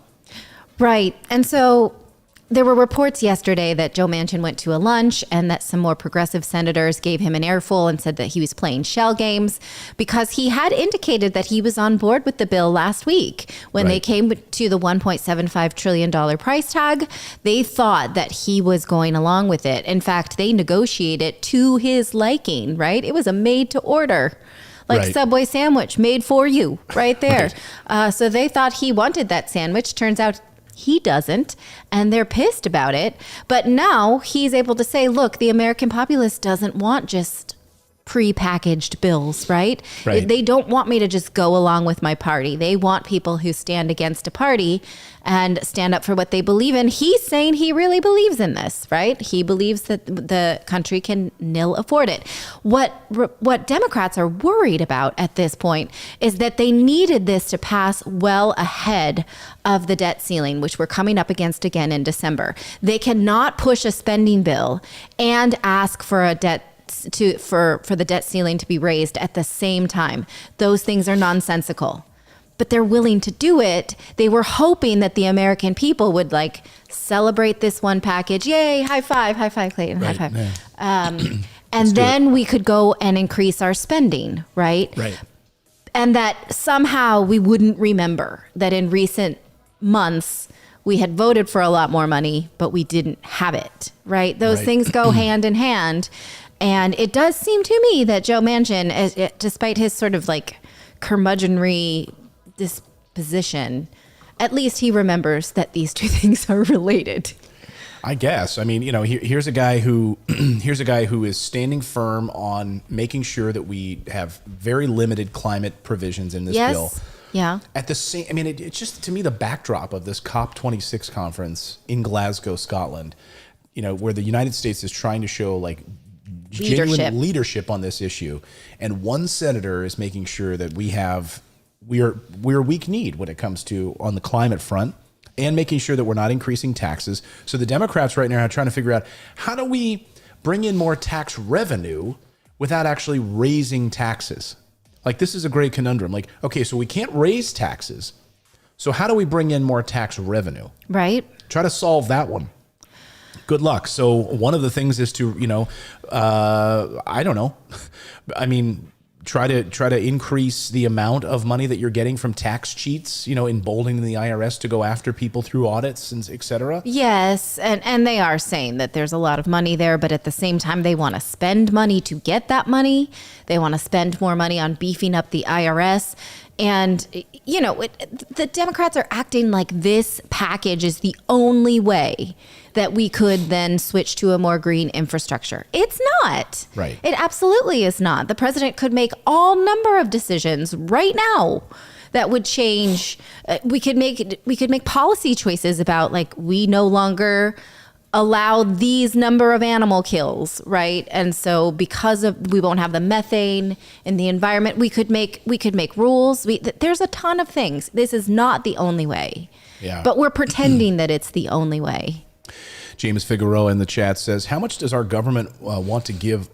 Right. And so there were reports yesterday that Joe Manchin went to a lunch and that some more progressive senators gave him an earful and said that he was playing shell games because he had indicated that he was on board with the bill last week. When they came to the $1.75 trillion price tag, they thought that he was going along with it. In fact, they negotiated to his liking, right? It was a made to order. Like Subway sandwich made for you right there. So they thought he wanted that sandwich. Turns out he doesn't, and they're pissed about it. But now he's able to say, look, the American populace doesn't want just pre-packaged bills, right? They don't want me to just go along with my party. They want people who stand against a party and stand up for what they believe in. He's saying he really believes in this, right? He believes that the country can nil afford it. What Democrats are worried about at this point is that they needed this to pass well ahead of the debt ceiling, which we're coming up against again in December. They cannot push a spending bill and ask for a debt for the debt ceiling to be raised at the same time. Those things are nonsensical. But they're willing to do it. They were hoping that the American people would celebrate this one package. Yay, high five, Clayton, high five. Yeah. And then we could go and increase our spending, right? Right. And that somehow we wouldn't remember that in recent months we had voted for a lot more money, but we didn't have it, right? Those things go hand in hand. And it does seem to me that Joe Manchin, despite his sort of curmudgeonry disposition, at least he remembers that these two things are related. I guess. I mean, here's a guy who is standing firm on making sure that we have very limited climate provisions in this bill. Yeah. At the same, I mean, it's just to me the backdrop of this COP26 conference in Glasgow, Scotland. Where the United States is trying to show genuine leadership on this issue, and one senator is making sure that we're weak-kneed when it comes to on the climate front, and making sure that we're not increasing taxes. So the Democrats right now are trying to figure out how do we bring in more tax revenue without actually raising taxes. This is a great conundrum. Okay, so we can't raise taxes. So how do we bring in more tax revenue? Right. Try to solve that one. good luck. So one of the things is to, I don't know. I mean, try to increase the amount of money that you're getting from tax cheats, emboldening the IRS to go after people through audits and et cetera. Yes, and they are saying that there's a lot of money there, but at the same time, they want to spend money to get that money. They want to spend more money on beefing up the IRS. And, the Democrats are acting like this package is the only way that we could then switch to a more green infrastructure. It's not. Right. It absolutely is not. The president could make all number of decisions right now that would change. We could make policy choices about, like, we no longer allow these number of animal kills, right? And so because of we won't have the methane in the environment, we could make rules. There's a ton of things. This is not the only way. Yeah. But we're pretending that it's the only way. James Figueroa in the chat says, how much does our government want to give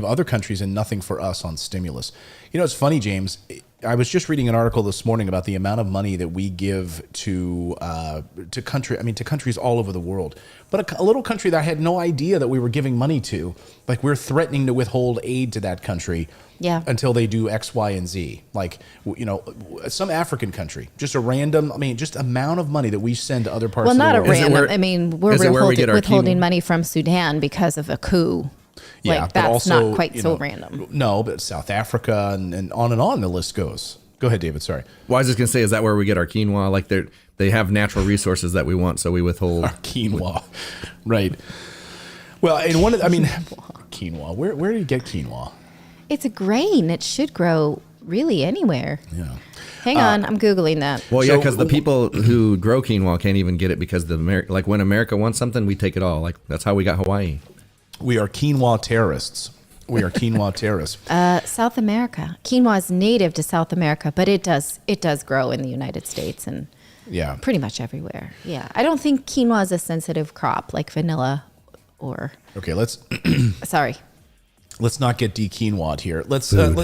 other countries and nothing for us on stimulus? It's funny, James. I was just reading an article this morning about the amount of money that we give to countries all over the world. But a little country that I had no idea that we were giving money to, like we're threatening to withhold aid to that country until they do X, Y, and Z. Like, some African country, just a random, just amount of money that we send to other parts of the world. Well, not a random. We're withholding quinoa? money from Sudan because of a coup. Yeah, like, but that's also, not quite so random. No, but South Africa and on the list goes. Go ahead, David. Sorry. Well, I was just going to say, is that where we get our quinoa? Like they have natural resources that we want, so we withhold. Our quinoa. Right. Well, and quinoa. Where do you get quinoa? It's a grain. It should grow really anywhere. Yeah. Hang on, I'm Googling that. Well, yeah, because the people who grow quinoa can't even get it because like when America wants something, we take it all. Like that's how we got Hawaii. We are quinoa terrorists. South America. Quinoa is native to South America, but it does grow in the United States and pretty much everywhere. Yeah, I don't think quinoa is a sensitive crop like vanilla or. Okay, let's. Sorry. Let's not get de-quinoa'd here.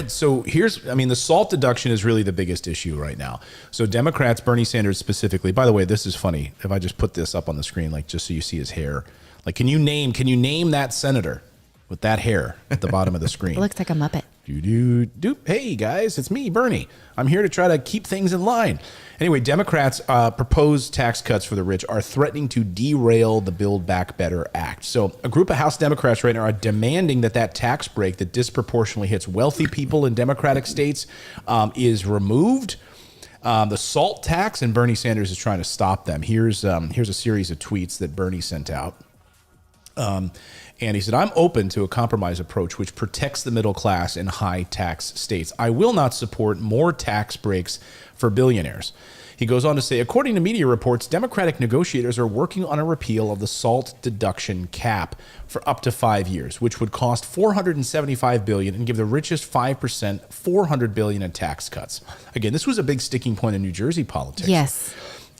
So here's, the salt deduction is really the biggest issue right now. So Democrats, Bernie Sanders specifically, by the way, this is funny. If I just put this up on the screen, like just so you see his hair, like, can you name that senator with that hair at the bottom of the screen? It looks like a Muppet. Hey guys, it's me, Bernie. I'm here to try to keep things in line. Anyway, Democrats' proposed tax cuts for the rich are threatening to derail the Build Back Better Act. So a group of House Democrats right now are demanding that tax break that disproportionately hits wealthy people in Democratic states is removed. The salt tax, and Bernie Sanders is trying to stop them. Here's a series of tweets that Bernie sent out. And he said, I'm open to a compromise approach which protects the middle class in high tax states. I will not support more tax breaks for billionaires. He goes on to say, according to media reports, Democratic negotiators are working on a repeal of the SALT deduction cap for up to 5 years, which would cost $475 billion and give the richest 5% $400 billion in tax cuts. Again, this was a big sticking point in New Jersey politics. Yes.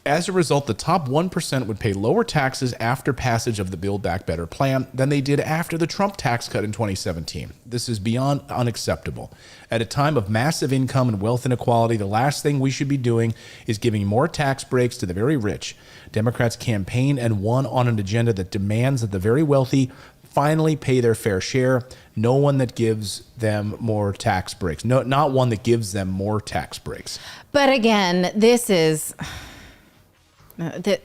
As a result, the top 1% would pay lower taxes after passage of the Build Back Better plan than they did after the Trump tax cut in 2017. This is beyond unacceptable. At a time of massive income and wealth inequality, the last thing we should be doing is giving more tax breaks to the very rich. Democrats campaigned and won on an agenda that demands that the very wealthy finally pay their fair share. No one that gives them more tax breaks. No, not one that gives them more tax breaks. But again, this is...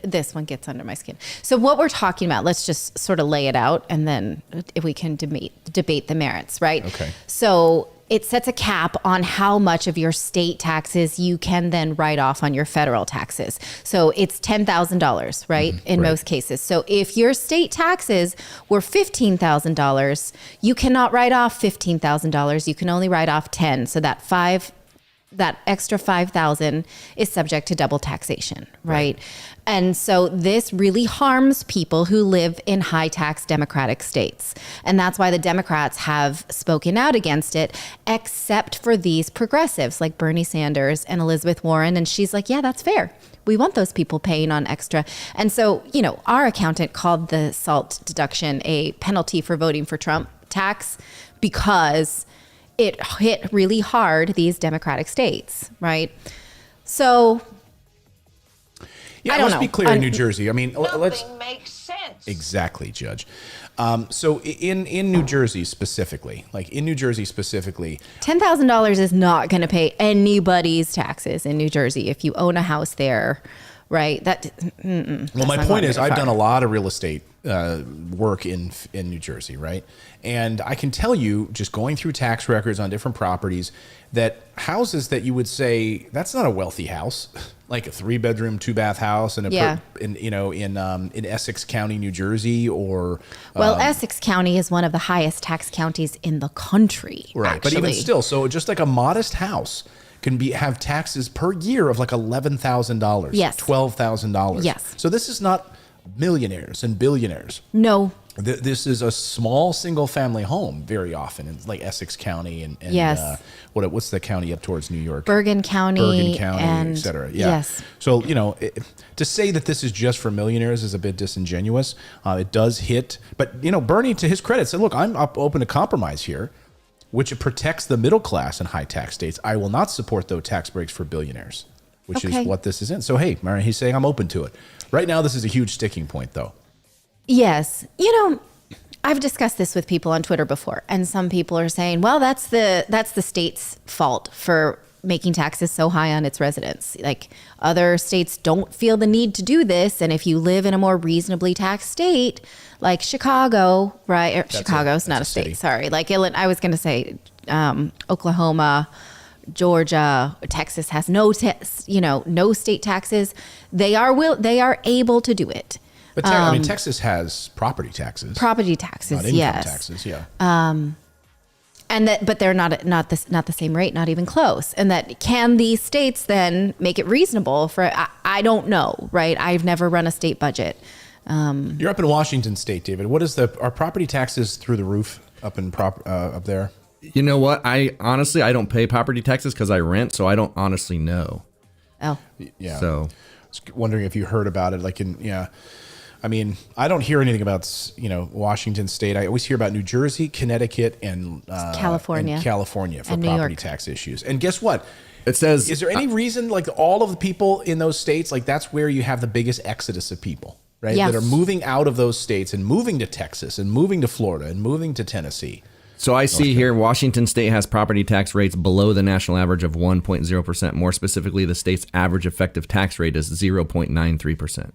This one gets under my skin. So what we're talking about, let's just sort of lay it out, and then if we can debate the merits, right? Okay. So it sets a cap on how much of your state taxes you can then write off on your federal taxes. So it's $10,000, right? In most cases. So if your state taxes were $15,000, you cannot write off $15,000. You can only write off 10. So that extra 5,000 is subject to double taxation, right? And so this really harms people who live in high tax Democratic states. And that's why the Democrats have spoken out against it, except for these progressives like Bernie Sanders and Elizabeth Warren. And she's like, yeah, that's fair. We want those people paying on extra. And so, our accountant called the SALT deduction a penalty for voting for Trump tax because it hit really hard these Democratic states, right? So, yeah, I don't let's know. be clear in New Jersey. Nothing makes sense. sense. Exactly, Judge. So in New Jersey specifically, $10,000 is not going to pay anybody's taxes in New Jersey if you own a house there, right? well, my point is, I've done a lot of real estate work in New Jersey, right? And I can tell you, just going through tax records on different properties, that houses that you would say that's not a wealthy house, like a 3-bedroom, 2-bath house, and in Essex County, New Jersey, or Essex County is one of the highest tax counties in the country, right? actually. But even still, so just like a modest house can have taxes per year of like $11,000, yes, $12,000, yes. So this is not millionaires and billionaires. No. This is a small single-family home very often in like Essex County and yes. What's the county up towards New York? Bergen County, et cetera. Yeah. Yes. So to say that this is just for millionaires is a bit disingenuous. It does hit, but Bernie, to his credit, said, "Look, I'm open to compromise here, which protects the middle class in high tax states. I will not support those tax breaks for billionaires, which is what this is in." So hey, Marion, he's saying I'm open to it. Right now, this is a huge sticking point, though. Yes. I've discussed this with people on Twitter before, and some people are saying, well, that's the state's fault for making taxes so high on its residents. Like, other states don't feel the need to do this, and if you live in a more reasonably taxed state, like Chicago, right? Chicago's not a state, sorry. Like, I was going to say Oklahoma, Georgia, Texas has no state taxes. They are able to do it. But Texas has property taxes. Property taxes, not income yes. taxes, yeah. But they're not the same rate, not even close. And that can these states then make it reasonable for? I don't know, right? I've never run a state budget. You're up in Washington State, David. Are property taxes through the roof up there? You know what? I don't pay property taxes because I rent, so I don't honestly know. Oh, yeah. So, I was wondering if you heard about it, I don't hear anything about Washington State. I always hear about New Jersey, Connecticut, and California for and property tax issues. And guess what? It says, is there any reason like all of the people in those states, like that's where you have the biggest exodus of people, right? Yes. That are moving out of those states and moving to Texas and moving to Florida and moving to Tennessee. So I see here Washington State has property tax rates below the national average of 1.0%. More specifically, the state's average effective tax rate is 0.93%.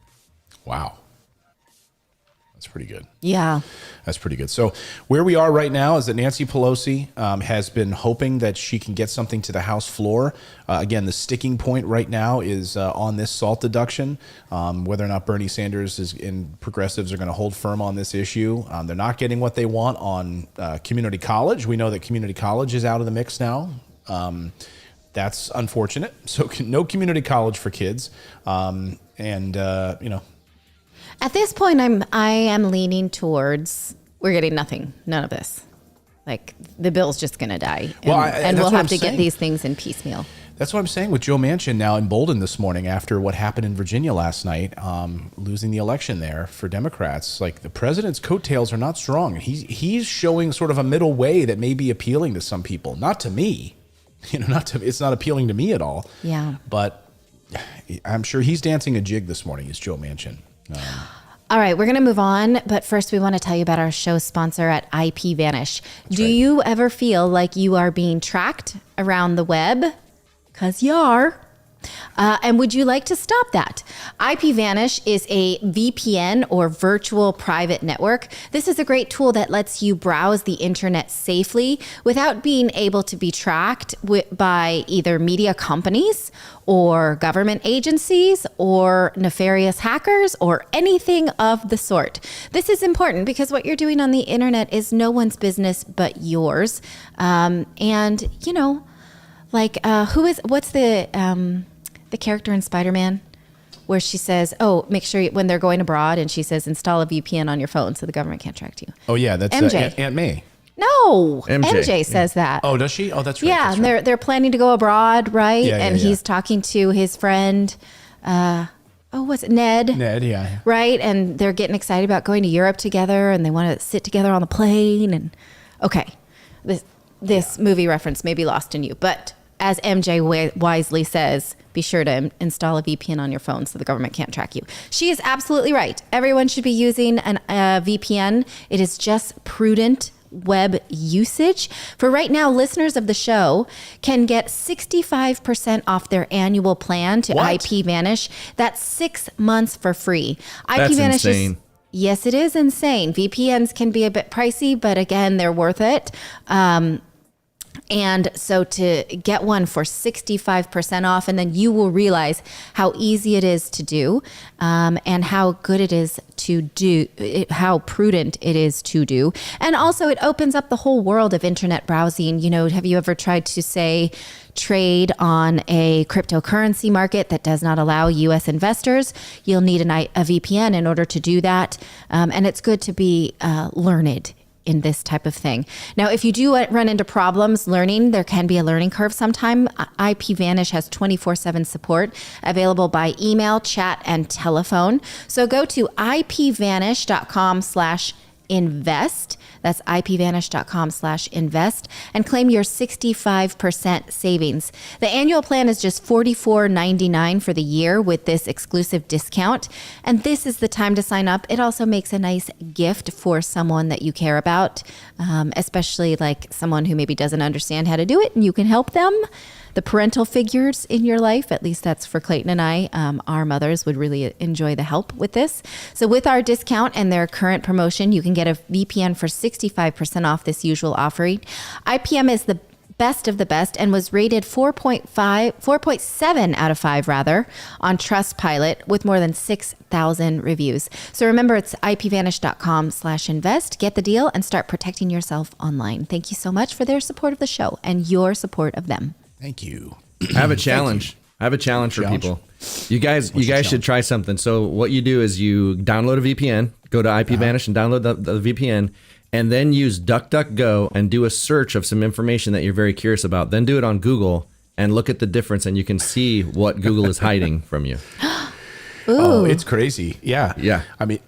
Wow. That's pretty good. yeah. That's pretty good. So where we are right now is that Nancy Pelosi has been hoping that she can get something to the House floor. Again, the sticking point right now is on this SALT deduction, whether or not Bernie Sanders and progressives are going to hold firm on this issue. They're not getting what they want on community college. We know that community college is out of the mix now. That's unfortunate. So no community college for kids. At this point, I am leaning towards we're getting nothing, none of this. Like, the bill's just going to die, and we'll have to get these things in piecemeal. That's what I'm saying with Joe Manchin now emboldened this morning after what happened in Virginia last night, losing the election there for Democrats. Like, the president's coattails are not strong. He's showing sort of a middle way that may be appealing to some people, not to me. It's not appealing to me at all. Yeah. But I'm sure he's dancing a jig this morning. Is Joe Manchin. All right, we're going to move on, but first we want to tell you about our show sponsor at IP Vanish. Do you ever feel like you are being tracked around the web? Because you are. And would you like to stop that? IP Vanish is a VPN or virtual private network. This is a great tool that lets you browse the internet safely without being able to be tracked by either media companies or government agencies or nefarious hackers or anything of the sort. This is important because what you're doing on the internet is no one's business but yours. What's the character in Spider-Man where she says, make sure when they're going abroad, and she says, install a VPN on your phone so the government can't track you. Oh yeah, that's MJ. Aunt May. No, MJ says that. Oh, does she? Oh, that's right. Yeah, that's and right. they're planning to go abroad, right? Yeah, and he's talking to his friend, what's it, Ned? Ned, yeah. Right, and they're getting excited about going to Europe together, and they want to sit together on the plane. And okay, this movie reference may be lost in you, but as MJ wisely says, be sure to install a VPN on your phone so the government can't track you. She is absolutely right. Everyone should be using a VPN. It is just prudent web usage. For right now, listeners of the show can get 65% off their annual plan to What? IPVanish. That's 6 months for free. That's IPVanish insane. Yes, it is insane. VPNs can be a bit pricey, but again, they're worth it. And so to get one for 65% off, and then you will realize how easy it is to do, and how good it is to do, how prudent it is to do. And also it opens up the whole world of internet browsing. You know, have you ever tried to say trade on a cryptocurrency market that does not allow US investors? You'll need a VPN in order to do that. And it's good to be learned in this type of thing. Now, if you do run into problems learning, there can be a learning curve sometime. IPVanish has 24/7 support available by email, chat, and telephone. So go to ipvanish.com/invest. That's ipvanish.com/invest and claim your 65% savings. The annual plan is just $44.99 for the year with this exclusive discount. And this is the time to sign up. It also makes a nice gift for someone that you care about, especially like someone who maybe doesn't understand how to do it, and you can help them. The parental figures in your life, at least that's for Clayton and I, our mothers would really enjoy the help with this. So with our discount and their current promotion, you can get a VPN for 65% off this usual offering. IPM is the best of the best and was rated 4.7 out of 5 rather on Trustpilot with more than 6,000 reviews. So remember, it's ipvanish.com/invest. Get the deal and start protecting yourself online. Thank you so much for their support of the show and your support of them. Thank you. I have a challenge. I have a challenge for people. You guys should try something. So what you do is you download a VPN, go to IPVanish and download the VPN, and then use DuckDuckGo and do a search of some information that you're very curious about. Then do it on Google and look at the difference, and you can see what Google is hiding from you. Oh, it's crazy. Yeah. Yeah. I mean,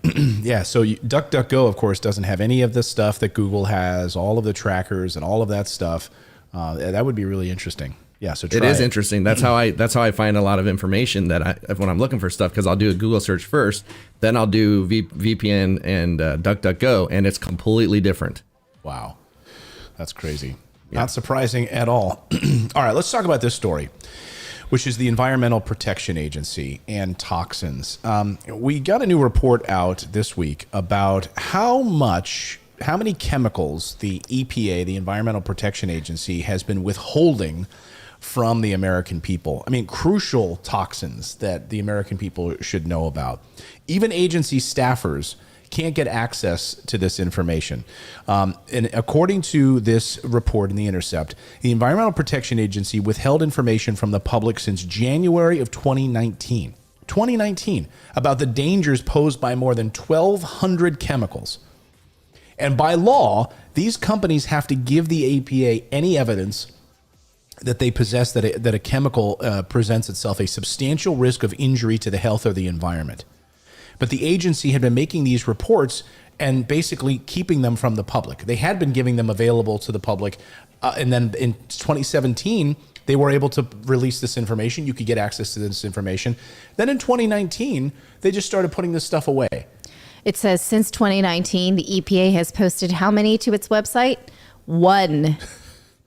yeah. So DuckDuckGo, of course, doesn't have any of the stuff that Google has, all of the trackers and all of that stuff. That would be really interesting. Yeah, so try it is interesting. That's how I find a lot of information when I'm looking for stuff, because I'll do a Google search first, then I'll do VPN and DuckDuckGo, and it's completely different. Wow, that's crazy. Yeah. Not surprising at all. All right, let's talk about this story, which is the Environmental Protection Agency and toxins. We got a new report out this week about how many chemicals the EPA, the Environmental Protection Agency, has been withholding from the American people. I mean, crucial toxins that the American people should know about. Even agency staffers can't get access to this information. And according to this report in The Intercept, the Environmental Protection Agency withheld information from the public since January of 2019 about the dangers posed by more than 1,200 chemicals. And by law, these companies have to give the EPA any evidence that they possess that a chemical presents itself a substantial risk of injury to the health or the environment. But the agency had been making these reports and basically keeping them from the public. They had been giving them available to the public. And then in 2017, they were able to release this information. You could get access to this information. Then in 2019, they just started putting this stuff away. It says since 2019, the EPA has posted how many to its website? 1.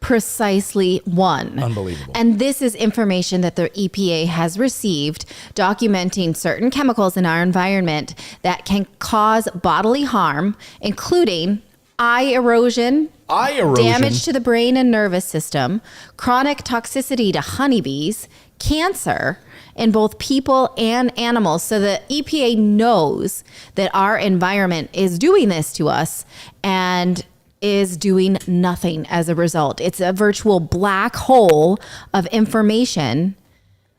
Precisely 1. Unbelievable. And this is information that the EPA has received documenting certain chemicals in our environment that can cause bodily harm, including eye erosion, damage to the brain and nervous system, chronic toxicity to honeybees, cancer in both people and animals. So the EPA knows that our environment is doing this to us and is doing nothing as a result. It's a virtual black hole of information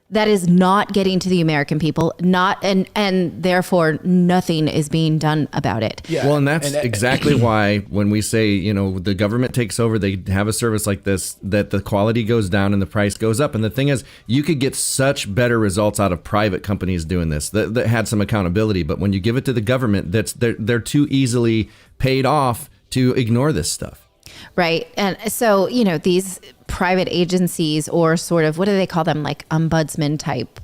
that is not getting to the American people, and therefore nothing is being done about it. Yeah. Well, and that's exactly why when we say, the government takes over, they have a service like this, that the quality goes down and the price goes up. And the thing is, you could get such better results out of private companies doing this that had some accountability. But when you give it to the government, they're too easily paid off to ignore this stuff. Right. And so, these private agencies, or sort of, what do they call them? Like ombudsman type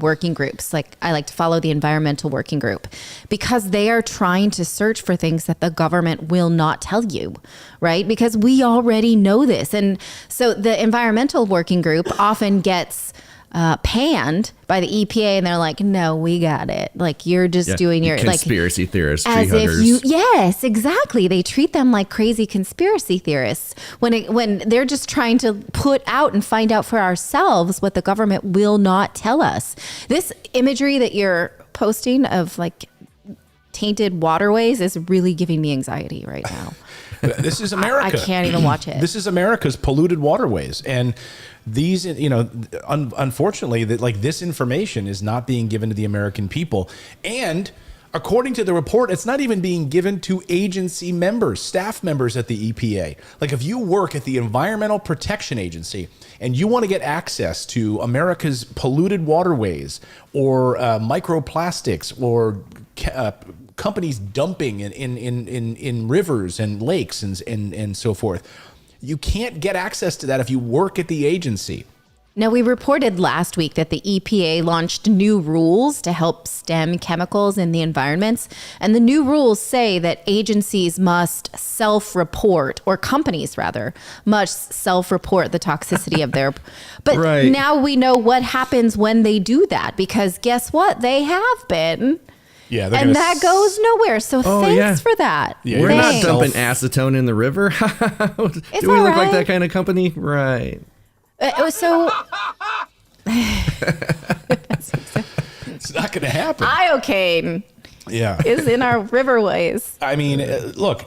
working groups. Like, I like to follow the environmental working group, because they are trying to search for things that the government will not tell you, right? Because we already know this. And so the environmental working group often gets panned by the EPA, and they're like, no, we got it. Like, you're just doing your conspiracy theorists, tree as if huggers. yes, exactly. They treat them like crazy conspiracy theorists when they're just trying to put out and find out for ourselves what the government will not tell us. This imagery that you're posting of like tainted waterways is really giving me anxiety right now. This is America. I can't even watch it. This is America's polluted waterways, and these, unfortunately, that like this information is not being given to the American people. And according to the report, it's not even being given to agency members, staff members at the EPA. Like, if you work at the Environmental Protection Agency and you want to get access to America's polluted waterways, or microplastics, or companies dumping in rivers and lakes and so forth, you can't get access to that if you work at the agency. Now, we reported last week that the EPA launched new rules to help stem chemicals in the environments. And the new rules say that agencies must self-report, or companies rather, must self-report the toxicity of their... But now we know what happens when they do that, because guess what? They have been. Yeah, and that goes nowhere. So thanks for that. Yeah, We're thanks. not dumping acetone in the river. Do we all look like right. that kind of company? Right. So It's not going to happen. iocane Yeah. is in our riverways. I mean, look,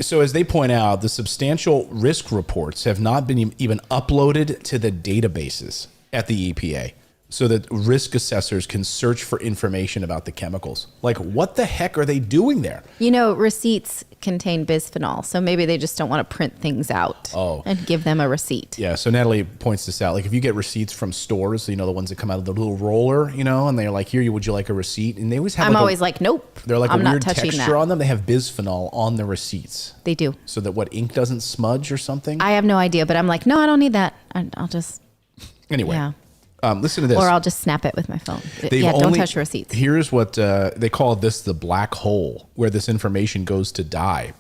so as they point out, the substantial risk reports have not been even uploaded to the databases at the EPA, so that risk assessors can search for information about the chemicals. Like, what the heck are they doing there? Receipts contain bisphenol, so maybe they just don't want to print things out and give them a receipt. Yeah, so Natalie points this out. Like, if you get receipts from stores, the ones that come out of the little roller, and they're like, here, would you like a receipt? And they always have I'm always like, nope. they're like I'm a not weird touching texture that. on them. They have bisphenol on the receipts. They do. So that ink doesn't smudge or something? I have no idea, but I'm like, no, I don't need that. I'll just... Anyway. Yeah. Listen to this. Or I'll just snap it with my phone. They've Don't touch your receipts. Here's what they call this: the black hole, where this information goes to die.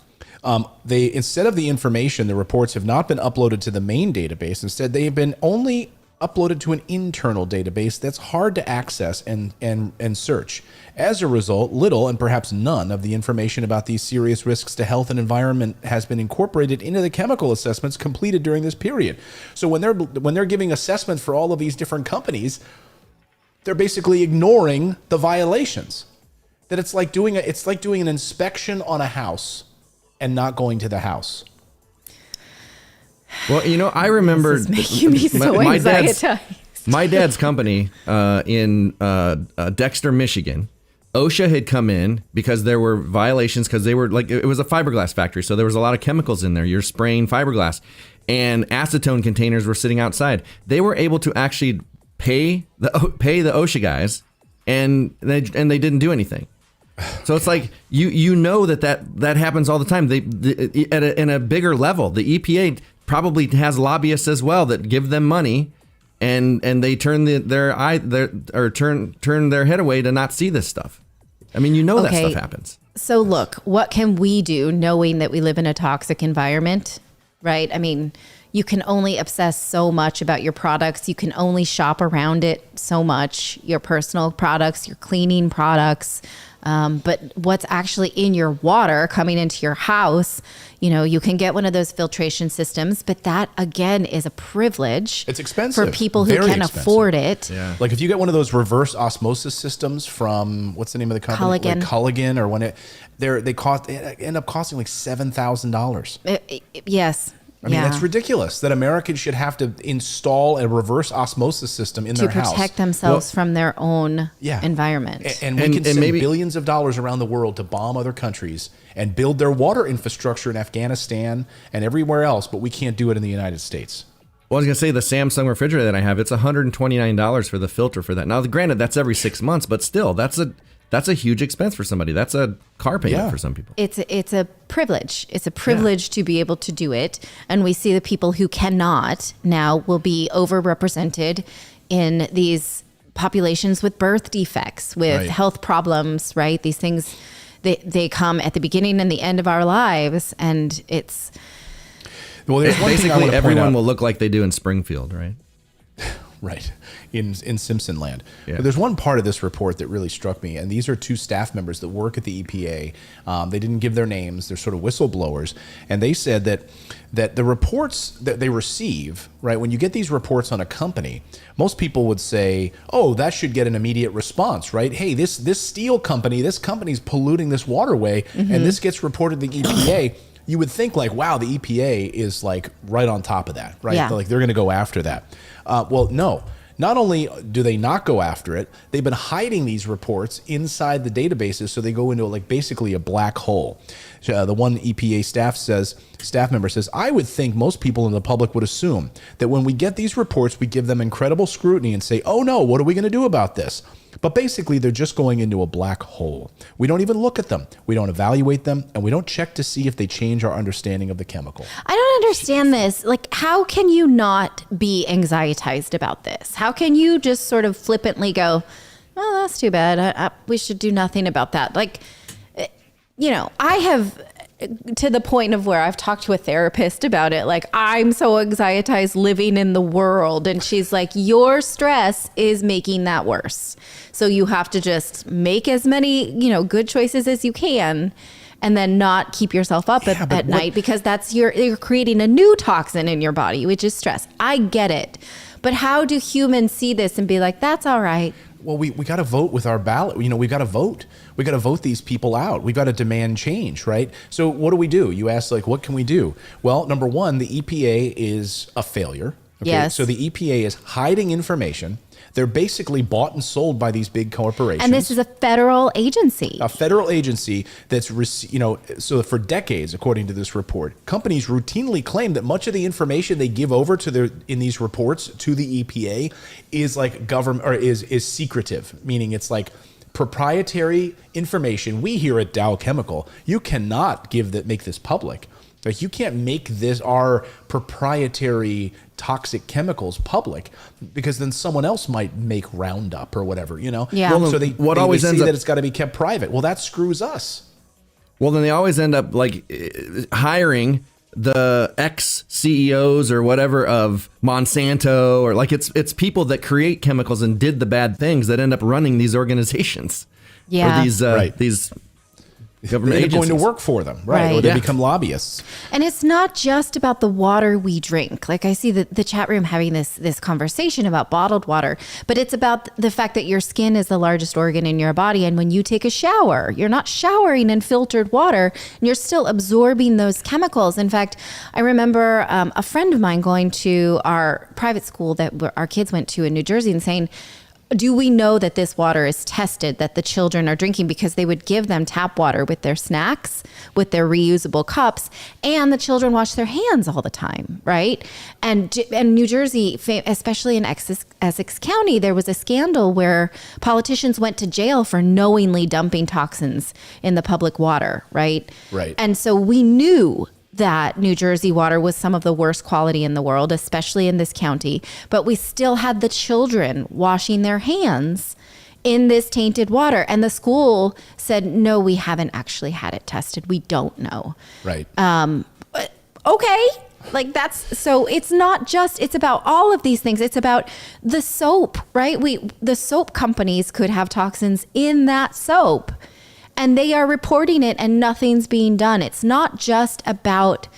Instead of the information, the reports have not been uploaded to the main database. Instead, they have been only uploaded to an internal database that's hard to access and search. As a result, little and perhaps none of the information about these serious risks to health and environment has been incorporated into the chemical assessments completed during this period. So when they're giving assessments for all of these different companies, they're basically ignoring the violations. That it's like doing an inspection on a house and not going to the house. Well, I remember This is making me so anxietized. my dad's company in Dexter, Michigan. OSHA had come in because there were violations, because they were like, it was a fiberglass factory, so there was a lot of chemicals in there. You're spraying fiberglass, and acetone containers were sitting outside. They were able to actually pay the OSHA guys, and they didn't do anything. So it's like that happens all the time. In a bigger level, the EPA probably has lobbyists as well that give them money, and they turn their head away to not see this stuff. I mean, that stuff happens. So look, what can we do knowing that we live in a toxic environment, right? I mean, you can only obsess so much about your products. You can only shop around it so much, your personal products, your cleaning products. But what's actually in your water coming into your house, you can get one of those filtration systems, but that again is a privilege. It's expensive for people who Very can expensive. afford it. Yeah. Like if you get one of those reverse osmosis systems from, what's the name of the company? Culligan. Like Culligan, or when it end up costing like $7,000. Yes. I mean, that's ridiculous that Americans should have to install a reverse osmosis system in to their house. protect themselves from their own environment. And we can send billions of dollars around the world to bomb other countries and build their water infrastructure in Afghanistan and everywhere else, but we can't do it in the United States. Well, I was going to say the Samsung refrigerator that I have, it's $129 for the filter for that. Now, granted, that's every 6 months, but still, that's That's a huge expense for somebody. That's a car payment for some people. It's a privilege. It's a privilege to be able to do it. And we see the people who cannot now will be overrepresented in these populations with birth defects, with health problems, right? These things, they come at the beginning and the end of our lives. And it's... Well, there's one thing I want Basically, to point everyone out. will look like they do in Springfield, right? Right. In Simpson land. Yeah. But there's one part of this report that really struck me, and these are two staff members that work at the EPA. They didn't give their names. They're sort of whistleblowers. And they said that the reports that they receive, right, when you get these reports on a company, most people would say, oh, that should get an immediate response, right? Hey, this steel company, this company's polluting this waterway, and this gets reported to the EPA. You would think like, wow, the EPA is like right on top of that, right? Yeah. Like they're going to go after that. Well, no. Not only do they not go after it, they've been hiding these reports inside the databases, so they go into like basically a black hole. The one EPA staff member says, I would think most people in the public would assume that when we get these reports, we give them incredible scrutiny and say, oh no, what are we going to do about this? But basically, they're just going into a black hole. We don't even look at them. We don't evaluate them, and we don't check to see if they change our understanding of the chemical. I don't understand this. Like, how can you not be anxietized about this? How can you just sort of flippantly go, oh, that's too bad. We should do nothing about that. Like, you know, I have, to the point of where I've talked to a therapist about it. Like, I'm so anxietized living in the world. And she's like, your stress is making that worse. So you have to just make as many, you know, good choices as you can, and then not keep yourself up at night, because that's you're creating a new toxin in your body, which is stress. I get it. But how do humans see this and be like, that's all right? Well, we got to vote with our ballot. You know, we've got to vote. We got to vote these people out. We've got to demand change, right? So what do? You ask, like, what can we do? Well, number one, the EPA is a failure. Okay? Yes. So the EPA is hiding information. They're basically bought and sold by these big corporations. And this is a federal agency. A federal agency that's, you know, so for decades, according to this report, companies routinely claim that much of the information they give over to in these reports to the EPA is like government, or is secretive, meaning it's like proprietary information. We here at Dow Chemical, you cannot make this public. Like, you can't make this, our proprietary toxic chemicals, public, because then someone else might make Roundup or whatever, you know? Yeah. Well, So they always say ends up that it's got to be kept private. Well, that screws us. Well, then they always end up like hiring the ex-CEOs or whatever of Monsanto, or like it's people that create chemicals and did the bad things that end up running these organizations. Yeah. Or these government They're agencies. going to work for them, right? Right. Or they Yeah. become lobbyists. And it's not just about the water we drink. Like, I see the chat room having this conversation about bottled water, but it's about the fact that your skin is the largest organ in your body. And when you take a shower, you're not showering in filtered water, and you're still absorbing those chemicals. In fact, I remember a friend of mine going to our private school that our kids went to in New Jersey and saying, do we know that this water is tested, that the children are drinking? Because they would give them tap water with their snacks, with their reusable cups, and the children wash their hands all the time, right? And New Jersey, especially in Essex County, there was a scandal where politicians went to jail for knowingly dumping toxins in the public water, right? Right. And so we knew that New Jersey water was some of the worst quality in the world, especially in this county. But we still had the children washing their hands in this tainted water. And the school said, no, we haven't actually had it tested. We don't know. Right. Okay. Like, so it's not just, it's about all of these things. It's about the soap, right? The soap companies could have toxins in that soap, and they are reporting it and nothing's being done. It's not just about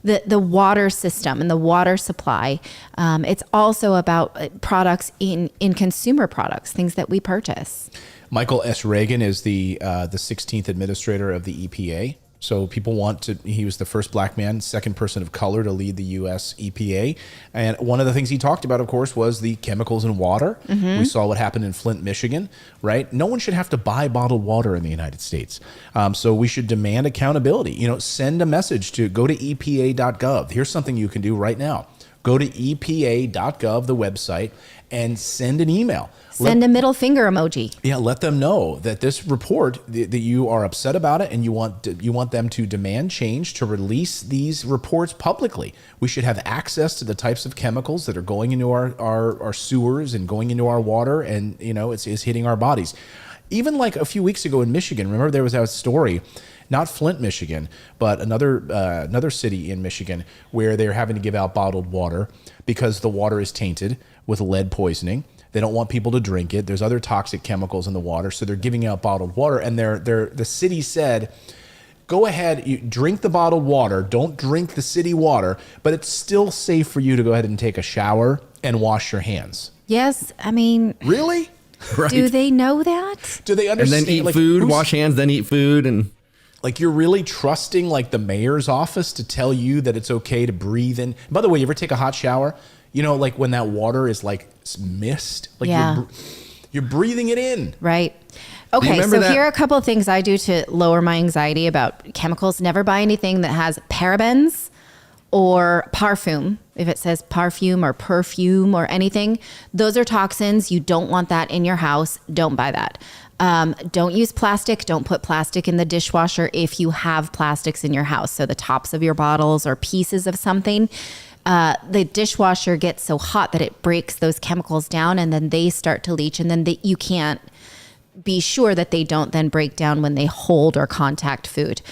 the water system and the water supply. It's also about products in consumer products, things that we purchase. Michael S. Reagan is the 16th administrator of the EPA. So people he was the first black man, second person of color to lead the U.S. EPA. And one of the things he talked about, of course, was the chemicals in water. Mm-hmm. We saw what happened in Flint, Michigan, right? No one should have to buy bottled water in the United States. So we should demand accountability. You know, send a message go to EPA.gov. Here's something you can do right now. go to EPA.gov, the website, and send an email. Send a middle finger emoji. Yeah, let them know that this report, that you are upset about it, and you want them to demand change to release these reports publicly. We should have access to the types of chemicals that are going into our sewers and going into our water, and it's hitting our bodies. Even like a few weeks ago in Michigan, remember there was that story, not Flint, Michigan, but another city in Michigan where they're having to give out bottled water because the water is tainted with lead poisoning. They don't want people to drink it. There's other toxic chemicals in the water, so they're giving out bottled water. And the city said, go ahead, you drink the bottled water. Don't drink the city water, but it's still safe for you to go ahead and take a shower and wash your hands. Yes, I mean, Really? Right. do they know that? Do they And understand? then eat like, food, who's- wash hands, then eat food, and Like you're really trusting like the mayor's office to tell you that it's okay to breathe in. By the way, you ever take a hot shower? Like when that water is like mist, like Yeah. you're breathing it in. Right. Okay, remember so that- here are a couple of things I do to lower my anxiety about chemicals. Never buy anything that has parabens or parfum. If it says perfume or anything, those are toxins. You don't want that in your house. Don't buy that. Don't use plastic. Don't put plastic in the dishwasher if you have plastics in your house. So the tops of your bottles or pieces of something. The dishwasher gets so hot that it breaks those chemicals down, and then they start to leach, and then you can't be sure that they don't then break down when they hold or contact food.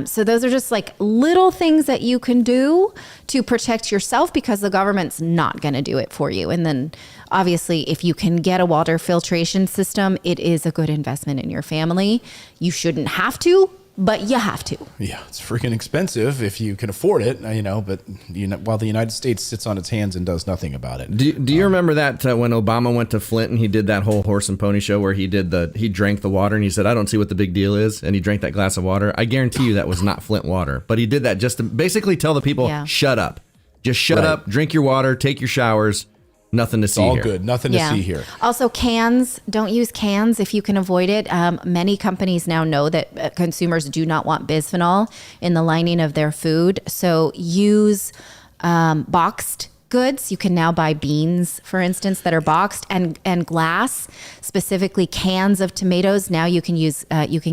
So those are just like little things that you can do to protect yourself, because the government's not going to do it for you. And then obviously, if you can get a water filtration system, it is a good investment in your family. You shouldn't have to, but you have to. Yeah, it's freaking expensive if you can afford it, but while the United States sits on its hands and does nothing about it. Do you remember that when Obama went to Flint and he did that whole horse and pony show where he drank the water and he said, I don't see what the big deal is, and he drank that glass of water? I guarantee you that was not Flint water, but he did that just to basically tell the people, Yeah. shut up. Just shut Right. up, drink your water, take your showers. Nothing to see All here. good, nothing to see here. Also, cans. Don't use cans if you can avoid it. Many companies now know that consumers do not want bisphenol in the lining of their food. So use boxed goods. You can now buy beans, for instance, that are boxed, and glass, specifically cans of tomatoes. Now you can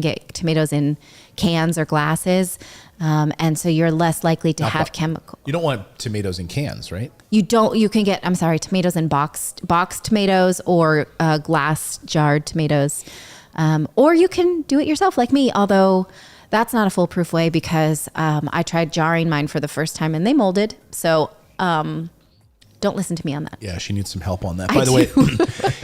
get tomatoes in cans or glasses. And so you're less likely to have chemical. You don't want tomatoes in cans, right? You can get, tomatoes in boxed tomatoes or glass jarred tomatoes. Or you can do it yourself like me, although that's not a foolproof way, because I tried jarring mine for the first time and they molded. So don't listen to me on that. Yeah, she needs some help on that. By the way,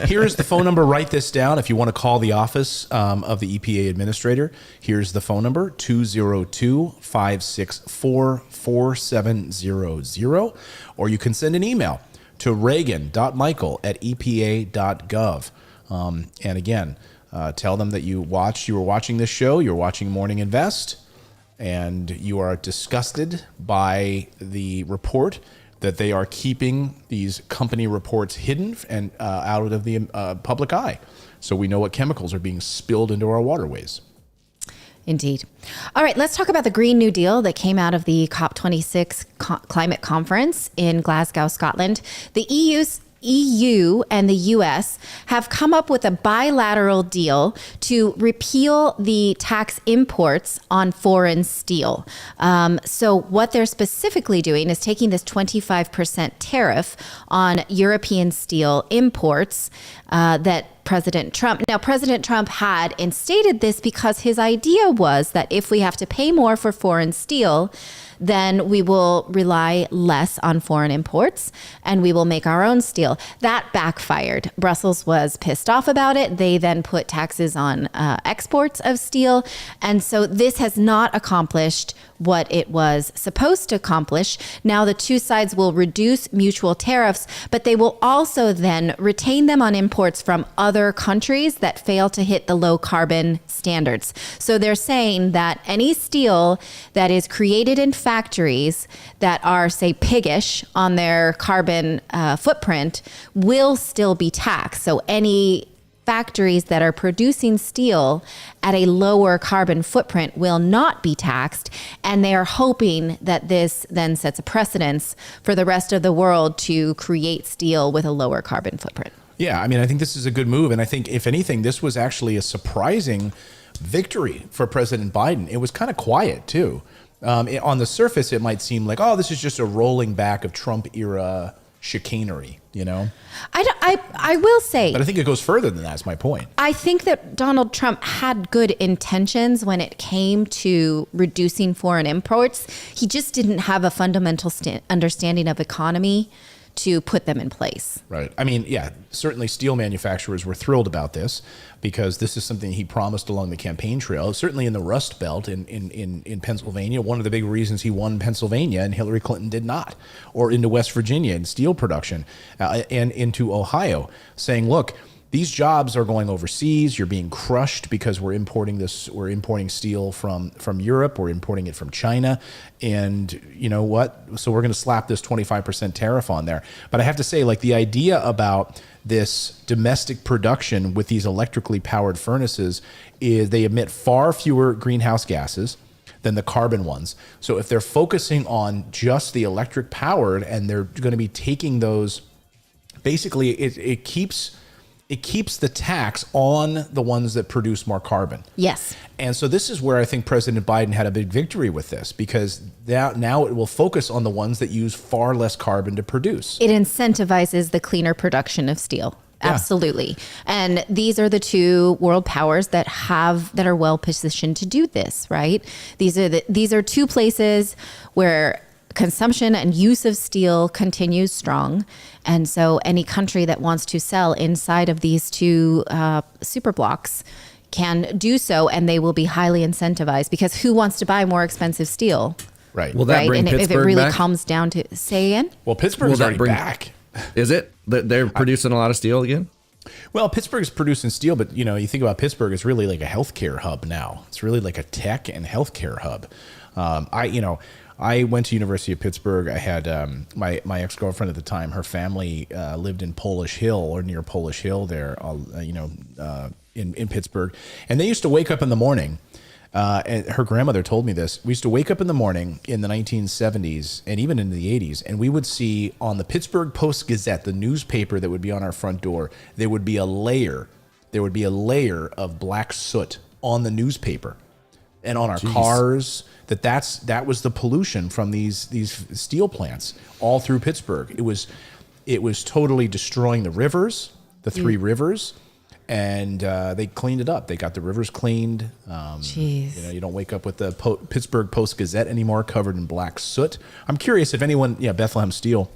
here's the phone number. Write this down if you want to call the office of the EPA administrator. Here's the phone number, 202-564-4700. Or you can send an email to reagan.michael@epa.gov. And again, tell them that you were watching this show, you're watching Morning Invest, and you are disgusted by the report that they are keeping these company reports hidden and out of the public eye. So we know what chemicals are being spilled into our waterways. Indeed. All right, let's talk about the Green New Deal that came out of the COP26 climate conference in Glasgow, Scotland. The EU and the US have come up with a bilateral deal to repeal the tax imports on foreign steel. So what they're specifically doing is taking this 25% tariff on European steel imports that President Trump had instated this because his idea was that if we have to pay more for foreign steel, then we will rely less on foreign imports and we will make our own steel. That backfired. Brussels was pissed off about it. They then put taxes on exports of steel. And so this has not accomplished what it was supposed to accomplish. Now the two sides will reduce mutual tariffs, but they will also then retain them on imports from other countries that fail to hit the low carbon standards. So they're saying that any steel that is created in factories that are, say, piggish on their carbon footprint will still be taxed. So any factories that are producing steel at a lower carbon footprint will not be taxed. And they are hoping that this then sets a precedence for the rest of the world to create steel with a lower carbon footprint. Yeah, I mean, I think this is a good move. And I think, if anything, this was actually a surprising victory for President Biden. It was kind of quiet, too. On the surface, it might seem like, oh, this is just a rolling back of Trump-era chicanery, you know? I will say, but I think it goes further than that, is my point. I think that Donald Trump had good intentions when it came to reducing foreign imports. He just didn't have a fundamental understanding of economy to put them in place. Right. I mean, yeah, certainly steel manufacturers were thrilled about this because this is something he promised along the campaign trail. Certainly in the Rust Belt in Pennsylvania, one of the big reasons he won Pennsylvania and Hillary Clinton did not, or into West Virginia in steel production and into Ohio, saying, look, these jobs are going overseas. You're being crushed because we're importing this. We're importing steel from Europe. We're importing it from China. And you know what? So we're going to slap this 25% tariff on there. But I have to say, like, the idea about this domestic production with these electrically powered furnaces is they emit far fewer greenhouse gases than the carbon ones. So if they're focusing on just the electric powered and they're going to be taking those, basically it keeps the tax on the ones that produce more carbon. Yes. And so this is where I think President Biden had a big victory with this, because now it will focus on the ones that use far less carbon to produce. It incentivizes the cleaner production of steel. Yeah. Absolutely. And these are the two world powers that are well positioned to do this, right? These are two places where consumption and use of steel continues strong. And so any country that wants to sell inside of these two super blocks can do so, and they will be highly incentivized, because who wants to buy more expensive steel? Right. Will that Right. bring And Pittsburgh if it really back? comes down to, say again? Well, Pittsburgh's already back. Is it? They're producing a lot of steel again? Well, Pittsburgh's producing steel, but you think about Pittsburgh, it's really like a healthcare hub now. It's really like a tech and healthcare hub. I went to University of Pittsburgh. I had my ex-girlfriend at the time. Her family lived in Polish Hill, or near Polish Hill there, in Pittsburgh. And they used to wake up in the morning. And her grandmother told me this. We used to wake up in the morning in the 1970s and even in the 80s, and we would see on the Pittsburgh Post-Gazette, the newspaper that would be on our front door, there would be a layer of black soot on the newspaper and on our cars. That was the pollution from these steel plants all through Pittsburgh. It was totally destroying the rivers, the three rivers. And they cleaned it up. They got the rivers cleaned. Jeez. You don't wake up with the Pittsburgh Post-Gazette anymore covered in black soot. I'm curious if anyone, Bethlehem Steel,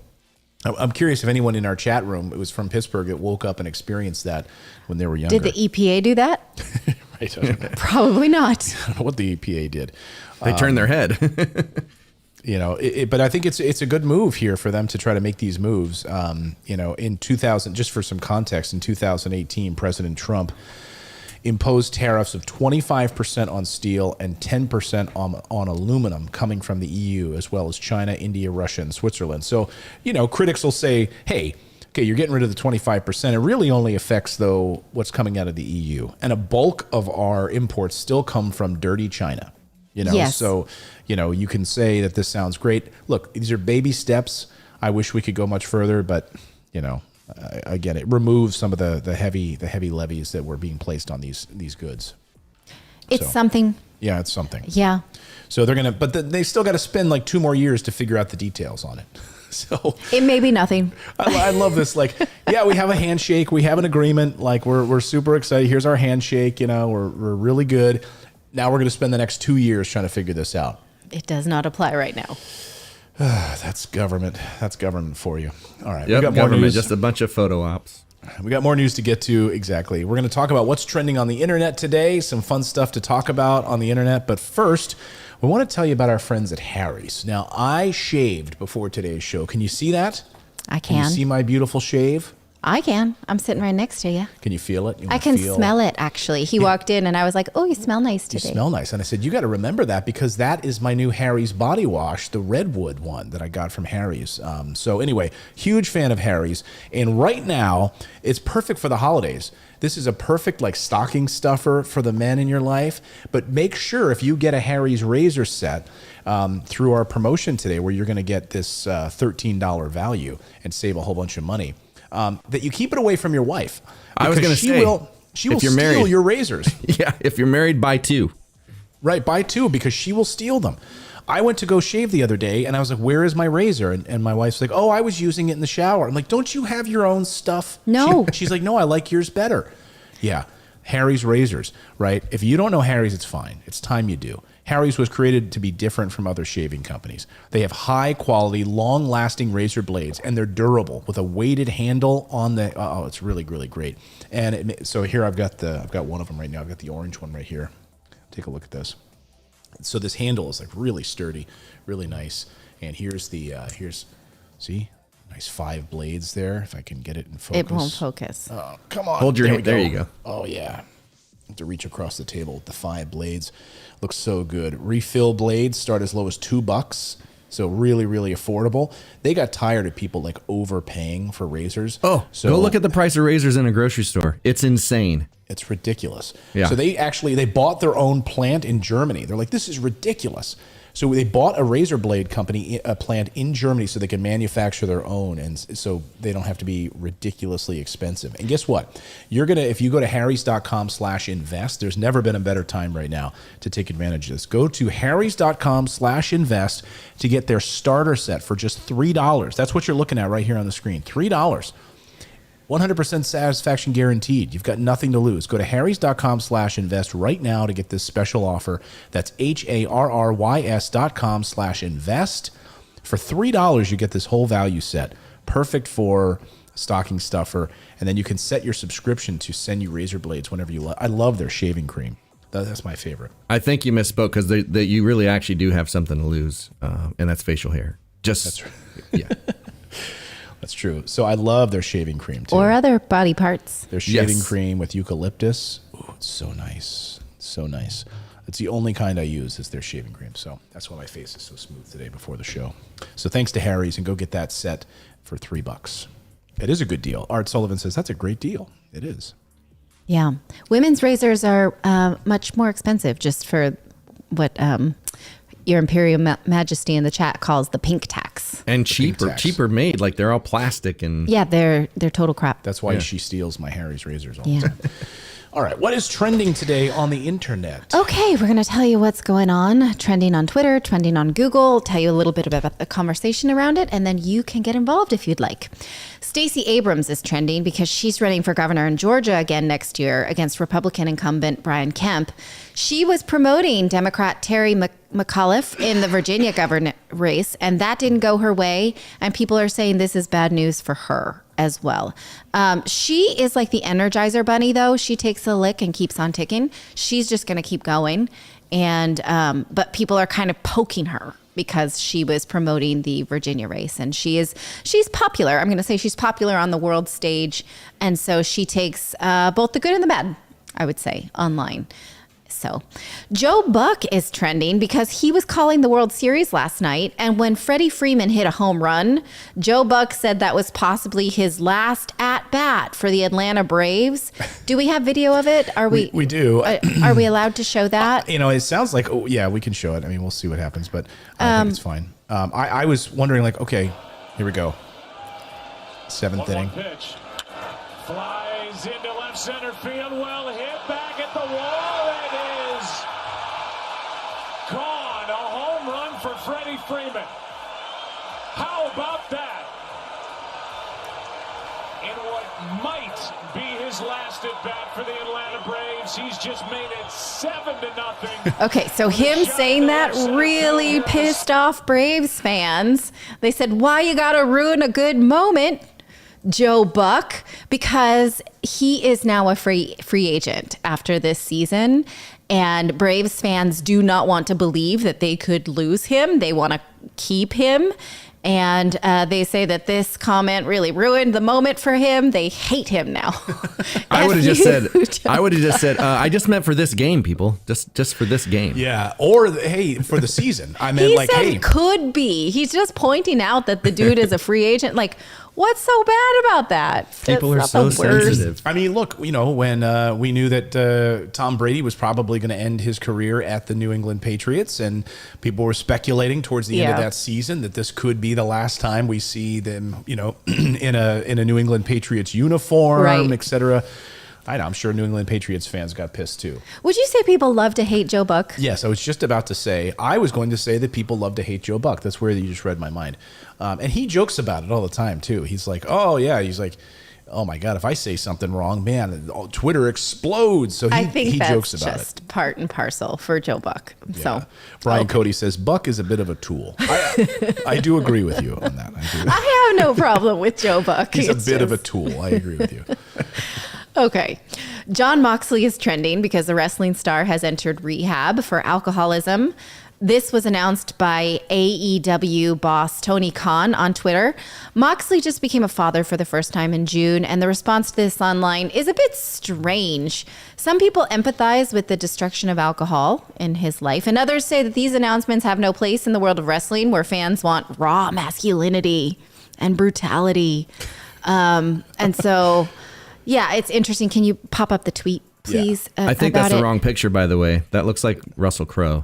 I'm curious if anyone in our chat room, it was from Pittsburgh, that woke up and experienced that when they were younger. Did the EPA do that? Right. I don't know. Probably not. I don't know what the EPA did. They turned their head. But I think it's a good move here for them to try to make these moves. In 2000, just for some context, in 2018, President Trump imposed tariffs of 25% on steel and 10% on aluminum coming from the EU, as well as China, India, Russia, and Switzerland. So, critics will say, hey, okay, you're getting rid of the 25%. It really only affects, though, what's coming out of the EU. And a bulk of our imports still come from dirty China. Yes. So, you can say that this sounds great. Look, these are baby steps. I wish we could go much further, but, again, it removes some of the heavy levies that were being placed on these goods. It's something. Yeah, it's something. Yeah. So they still got to spend like 2 more years to figure out the details on it. So It may be nothing. I love this. Like, yeah, we have a handshake. We have an agreement. Like, we're super excited. Here's our handshake. We're really good. Now we're going to spend the next 2 years trying to figure this out. It does not apply right now. That's government. That's government for you. All right. Yep, we got more government, news. just a bunch of photo ops. We got more news to get to. Exactly. We're going to talk about what's trending on the internet today. Some fun stuff to talk about on the internet. But first, we want to tell you about our friends at Harry's. Now, I shaved before today's show. Can you see that? I Can you can. see my beautiful shave? I can. I'm sitting right next to you. Can you feel it? I can smell it, actually. He walked in and I was like, oh, you smell nice today. You smell nice. And I said, you got to remember that because that is my new Harry's body wash, the Redwood one that I got from Harry's. So anyway, huge fan of Harry's. And right now, it's perfect for the holidays. This is a perfect like stocking stuffer for the men in your life. But make sure if you get a Harry's razor set through our promotion today, where you're going to get this $13 value and save a whole bunch of money, that you keep it away from your wife. I was going to say, she will steal your razors. Yeah, if you're married, buy 2. Right, buy 2 because she will steal them. I went to go shave the other day and I was like, where is my razor? And my wife's like, oh, I was using it in the shower. I'm like, don't you have your own stuff? No. She's like, no, I like yours better. Yeah, Harry's razors, right? If you don't know Harry's, it's fine. It's time you do. Harry's was created to be different from other shaving companies. They have high quality, long lasting razor blades and they're durable with a weighted handle on the, it's really, really great. And so here I've got one of them right now. I've got the orange one right here. Take a look at this. So this handle is like really sturdy, really nice. And here's the, see, nice 5 blades there. If I can get it in focus. It won't focus. Oh, come on. Hold your hand. There you go. Oh, yeah. Have to reach across the table with the 5 blades. Looks so good. Refill blades start as low as $2. So really, really affordable. They got tired of people like overpaying for razors. Oh, so go look at the price of razors in a grocery store. It's insane. It's ridiculous. Yeah. So they bought their own plant in Germany. They're like, this is ridiculous. So they bought a razor blade company, a plant in Germany, so they can manufacture their own, and so they don't have to be ridiculously expensive. And guess what? If you go to harrys.com/invest, there's never been a better time right now to take advantage of this. Go to harrys.com/invest to get their starter set for just $3. That's what you're looking at right here on the screen. $3. 100% satisfaction guaranteed. You've got nothing to lose. Go to harrys.com/invest right now to get this special offer. That's harrys.com/invest. For $3, you get this whole value set. Perfect for stocking stuffer. And then you can set your subscription to send you razor blades whenever you like. I love their shaving cream. That's my favorite. I think you misspoke because you really actually do have something to lose, and that's facial hair. That's right. Yeah. That's true. So I love their shaving cream too. Or other body parts. Their shaving cream with eucalyptus. Oh, it's so nice. So nice. It's the only kind I use is their shaving cream. So that's why my face is so smooth today before the show. So thanks to Harry's, and go get that set for $3. It is a good deal. Art Sullivan says that's a great deal. It is. Yeah. Women's razors are much more expensive, just for what Your Imperial Majesty in the chat calls the pink tax. And cheaper made. Like they're all plastic and yeah, they're total crap. That's why she steals my Harry's razors all the time. All right, what is trending today on the internet? Okay, we're going to tell you what's going on, trending on Twitter, trending on Google, tell you a little bit about the conversation around it, and then you can get involved if you'd like. Stacey Abrams is trending because she's running for governor in Georgia again next year against Republican incumbent Brian Kemp. She was promoting Democrat Terry McAuliffe in the Virginia governor race, and that didn't go her way, and people are saying this is bad news for her as well. She is like the Energizer Bunny, though. She takes a lick and keeps on ticking. She's just going to keep going. And but people are kind of poking her because she was promoting the Virginia race, and she's popular. I'm going to say she's popular on the world stage, and so she takes both the good and the bad, I would say, online. So Joe Buck is trending because he was calling the World Series last night. And when Freddie Freeman hit a home run, Joe Buck said that was possibly his last at bat for the Atlanta Braves. Do we have video of it? Are we do. Are we allowed to show that? It sounds like, oh yeah, we can show it. I mean, we'll see what happens, but I think it's fine. I was wondering like, okay, here we go. 7th inning. Pitch. Flies into left center field. Well hit back at the wall. It is gone. A home run for Freddie Freeman. How about that? In what might be his last at bat for the Atlanta Braves, he's just made it 7-0. Okay, so him saying that really pissed off Braves fans. They said, "Why you gotta ruin a good moment, Joe Buck?" Because he is now a free agent after this season, and Braves fans do not want to believe that they could lose him. They want to keep him, And they say that this comment really ruined the moment for him. They hate him now. I would have just said, I just meant for this game, people. Just for this game. Yeah. Or, hey, for the season. I meant He like, said hey. could be. He's just pointing out that the dude is a free agent. Like, what's so bad about that? People are That's so not the worst. sensitive. I mean, look, when we knew that Tom Brady was probably going to end his career at the New England Patriots, and people were speculating towards the end of that season that this could be the last time we see them, in a New England Patriots uniform, Right. et cetera. I know, I'm sure New England Patriots fans got pissed too. Would you say people love to hate Joe Buck? Yes, I was just about to say, I was going to say that people love to hate Joe Buck. That's where you just read my mind. And he jokes about it all the time too. He's like, oh yeah, he's like, oh my God, if I say something wrong, man, Twitter explodes. So I think he that's jokes about just part and parcel for Joe Buck. Yeah. So Brian Cody says Buck is a bit of a tool. I do agree with you on that. I have no problem with Joe Buck. He's It's a bit of a just- tool. I agree with you. Okay. John Moxley is trending because the wrestling star has entered rehab for alcoholism. This was announced by AEW boss Tony Khan on Twitter. Moxley just became a father for the first time in June, and the response to this online is a bit strange. Some people empathize with the destruction of alcohol in his life, and others say that these announcements have no place in the world of wrestling where fans want raw masculinity and brutality. And so... Yeah, it's interesting. Can you pop up the tweet, please? I think that's the wrong picture, by the way. That looks like Russell Crowe.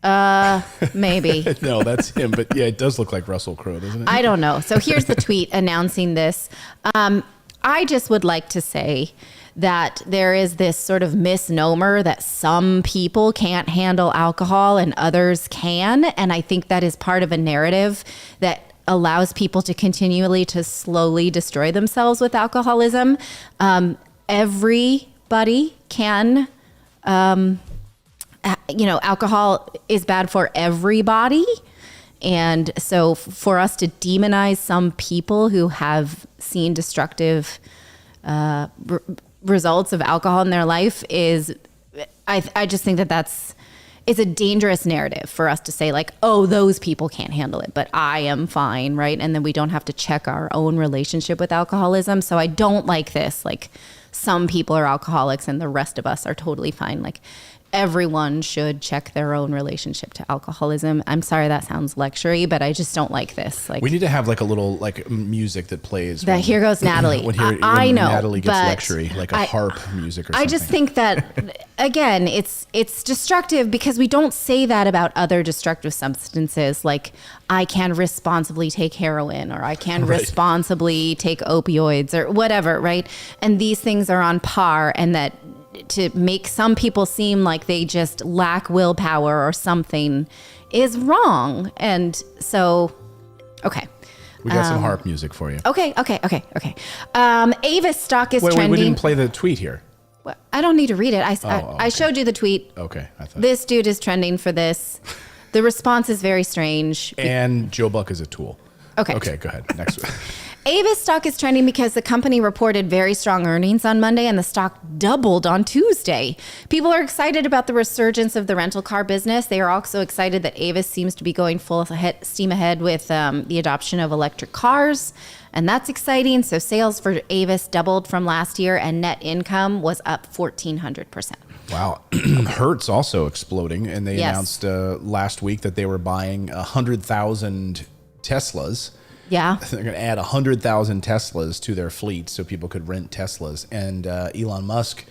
Maybe. No, that's him. But yeah, it does look like Russell Crowe, doesn't it? I don't know. So here's the tweet announcing this. I just would like to say that there is this sort of misnomer that some people can't handle alcohol and others can. And I think that is part of a narrative that allows people to continually to slowly destroy themselves with alcoholism. Everybody can, alcohol is bad for everybody. And so for us to demonize some people who have seen destructive results of alcohol in their life is, I just think it's a dangerous narrative for us to say like, oh, those people can't handle it, but I am fine, right? And then we don't have to check our own relationship with alcoholism. So I don't like this. Like some people are alcoholics and the rest of us are totally fine. Like everyone should check their own relationship to alcoholism. I'm sorry that sounds lectury, but I just don't like this. Like we need to have like a little like music that plays. That here goes Natalie. when I know Natalie gets but lectury, like a harp music or something. I just think that again, it's destructive because we don't say that about other destructive substances. Like I can responsibly take heroin or I can responsibly take opioids or whatever, right? And these things are on par, and that to make some people seem like they just lack willpower or something is wrong. And so, okay. We got some harp music for you. Okay. Avis stock is Wait, trending. we didn't play the tweet here. Well, I don't need to read it. okay. I showed you the tweet. Okay. I thought. This dude is trending for this. The response is very strange. And Joe Buck is a tool. Okay. Okay, go ahead. Next one. Avis stock is trending because the company reported very strong earnings on Monday and the stock doubled on Tuesday. People are excited about the resurgence of the rental car business. They are also excited that Avis seems to be going full steam ahead with the adoption of electric cars. And that's exciting. So sales for Avis doubled from last year and net income was up 1,400%. Wow. Hertz also exploding. And they announced last week that they were buying 100,000 Teslas. Yeah. They're going to add 100,000 Teslas to their fleet so people could rent Teslas. And Elon Musk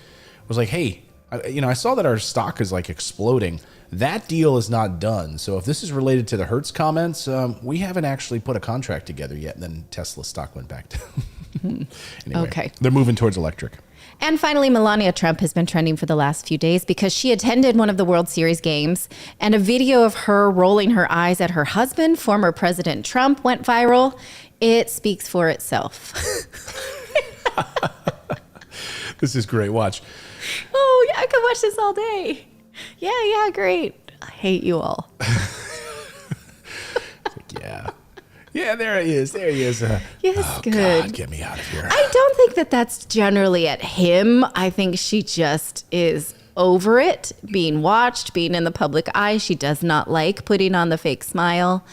was like, hey, I saw that our stock is like exploding. That deal is not done. So if this is related to the Hertz comments, we haven't actually put a contract together yet. And then Tesla stock went back down. Anyway, Okay. They're moving towards electric. And finally, Melania Trump has been trending for the last few days because she attended one of the World Series games, and a video of her rolling her eyes at her husband, former President Trump, went viral. It speaks for itself. This is great. Watch. Oh, yeah, I could watch this all day. Yeah, great. I hate you all. Yeah. Yeah, there he is. Yes, oh, good. God, get me out of here. I don't think that that's generally at him. I think she just is over it, being watched, being in the public eye. She does not like putting on the fake smile.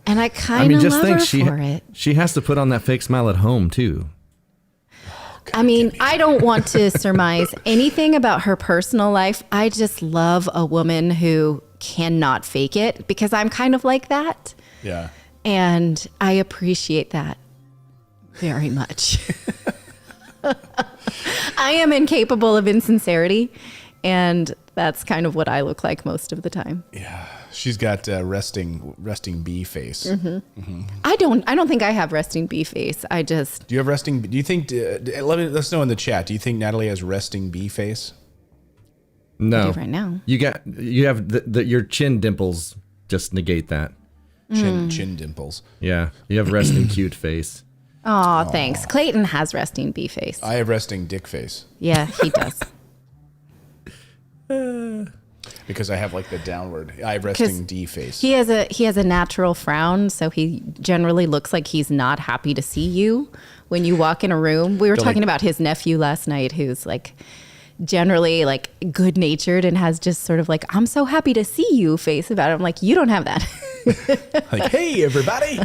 And I kind of love her for it. She has to put on that fake smile at home too. I mean, I don't want to surmise anything about her personal life. I just love a woman who cannot fake it because I'm kind of like that. Yeah. And I appreciate that very much. I am incapable of insincerity, and that's kind of what I look like most of the time. Yeah. She's got resting bee face. I don't think I have resting bee face. I just. Do you have resting? Do you think? Let's know in the chat. Do you think Natalie has resting bee face? No. I do right now. You have your chin dimples just negate that. Chin dimples. Yeah. You have resting cute face. Oh, thanks. Clayton has resting bee face. I have resting dick face. Yeah, he does. Because I have like the downward. I have resting D face. He has a natural frown, so he generally looks like he's not happy to see you when you walk in a room. We were talking about his nephew last night, who's like generally like good natured and has just sort of like, I'm so happy to see you face about it. I'm like, you don't have that. Like, hey everybody.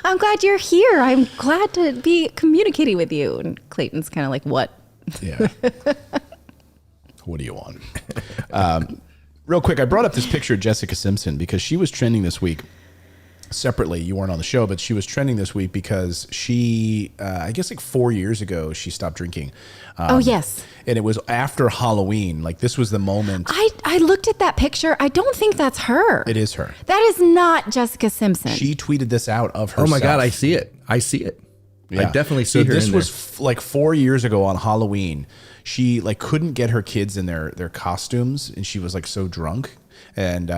I'm glad you're here. I'm glad to be communicating with you. And Clayton's kind of like, what? Yeah. What do you want? Real quick, I brought up this picture of Jessica Simpson because she was trending this week. Separately, you weren't on the show, but she was trending this week because she, I guess like 4 years ago, she stopped drinking. Oh, yes. And it was after Halloween. Like this was the moment. I looked at that picture. I don't think that's her. It is her. That is not Jessica Simpson. She tweeted this out of herself. Oh my God, I see it. I Yeah. definitely see her. So this in was like 4 years ago on Halloween. She like couldn't get her kids in their costumes, and she was like so drunk. And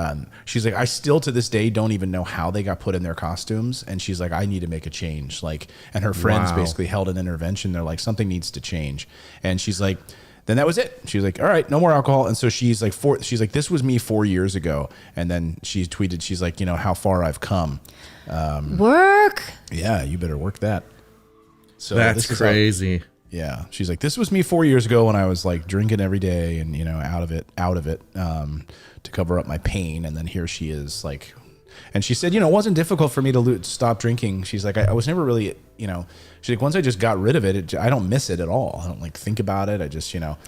she's like, I still to this day don't even know how they got put in their costumes. And she's like, I need to make a change. Like, and her friends basically held an intervention. They're like, something needs to change. And she's like, then that was it. She's like, all right, no more alcohol. And so she's like, this was me 4 years ago. And then she tweeted, she's like, you know, how far I've come. Work. Yeah, you better work that. So That's crazy. Yeah. She's like, this was me 4 years ago when I was like drinking every day and, you know, out of it, to cover up my pain. And then here she is like, and she said, you know, it wasn't difficult for me to stop drinking. She's like, I was never really, you know, she's like, once I just got rid of it, I don't miss it at all. I don't like think about it. I just, you know.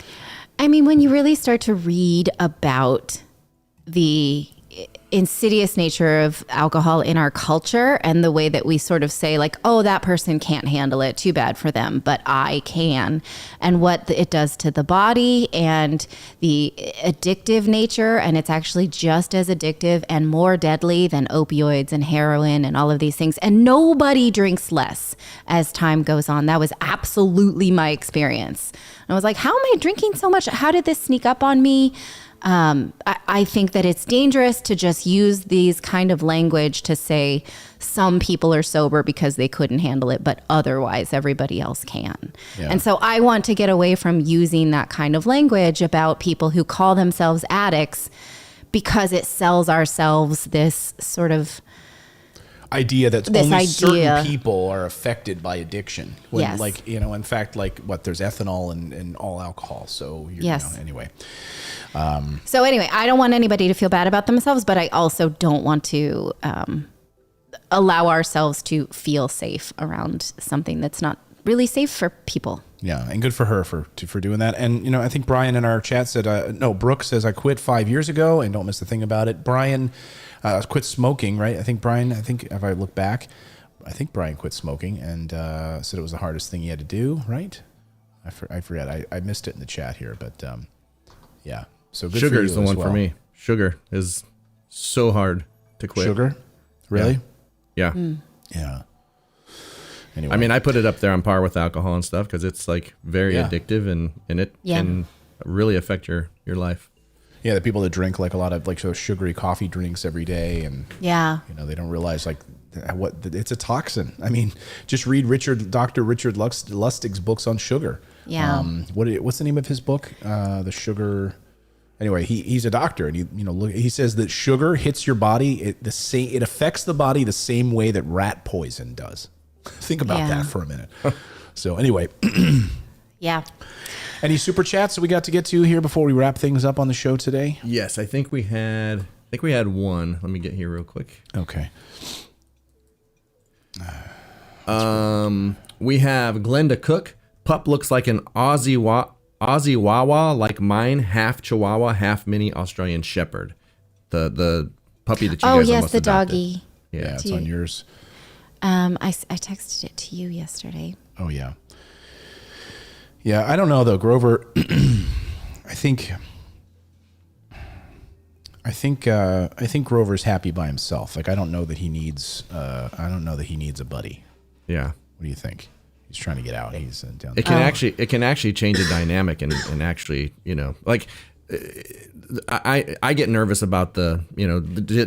I mean, when you really start to read about the insidious nature of alcohol in our culture and the way that we sort of say like, oh, that person can't handle it, too bad for them, but I can, and what it does to the body and the addictive nature, and it's actually just as addictive and more deadly than opioids and heroin and all of these things, and nobody drinks less as time goes on. That was absolutely my experience. And I was like, how am I drinking so much? How did this sneak up on me? I think that it's dangerous to just use these kind of language to say some people are sober because they couldn't handle it, but otherwise everybody else can. Yeah. And so I want to get away from using that kind of language about people who call themselves addicts because it sells ourselves this sort of idea that only certain people are affected by addiction. When, yes. Like, you know, in fact, like what there's ethanol in all alcohol. So, yes. You know, anyway. So anyway, I don't want anybody to feel bad about themselves, but I also don't want to allow ourselves to feel safe around something that's not really safe for people. Yeah, and good for her for doing that. And, you know, I think Brian in our chat said, no, Brooke says, I quit 5 years ago and don't miss a thing about it. Brian quit smoking, right? I think if I look back, I think Brian quit smoking and said it was the hardest thing he had to do, right? I forget. I missed it in the chat here, but yeah. So good Sugar for you is the one for me. Sugar is so hard to quit. Sugar? Really? Yeah. Yeah. Anyway. I mean, I put it up there on par with alcohol and stuff because it's like very addictive and it can really affect your life. Yeah, the people that drink like a lot of like so sugary coffee drinks every day, and you know, they don't realize like what it's a toxin. I mean, just read Dr. Richard Lustig's books on sugar. Yeah. What's the name of his book? The Sugar. Anyway, he's a doctor, and he says that sugar hits your body it affects the body the same way that rat poison does. Think about that for a minute. So anyway, yeah. Any super chats that we got to get to here before we wrap things up on the show today? Yes, I think we had one. Let me get here real quick. Okay. We have Glenda Cook. Pup looks like an Aussie Wawa like mine, half Chihuahua, half mini Australian Shepherd. The puppy that you guys almost the adopted. doggy. Yeah, it's on yours. I texted it to you yesterday. Oh yeah. Yeah, I don't know though, Grover. I think Grover's happy by himself. Like I don't know that he needs a buddy. Yeah. What do you think? He's trying to get out. He's down. It can actually change the dynamic and actually, like I get nervous about the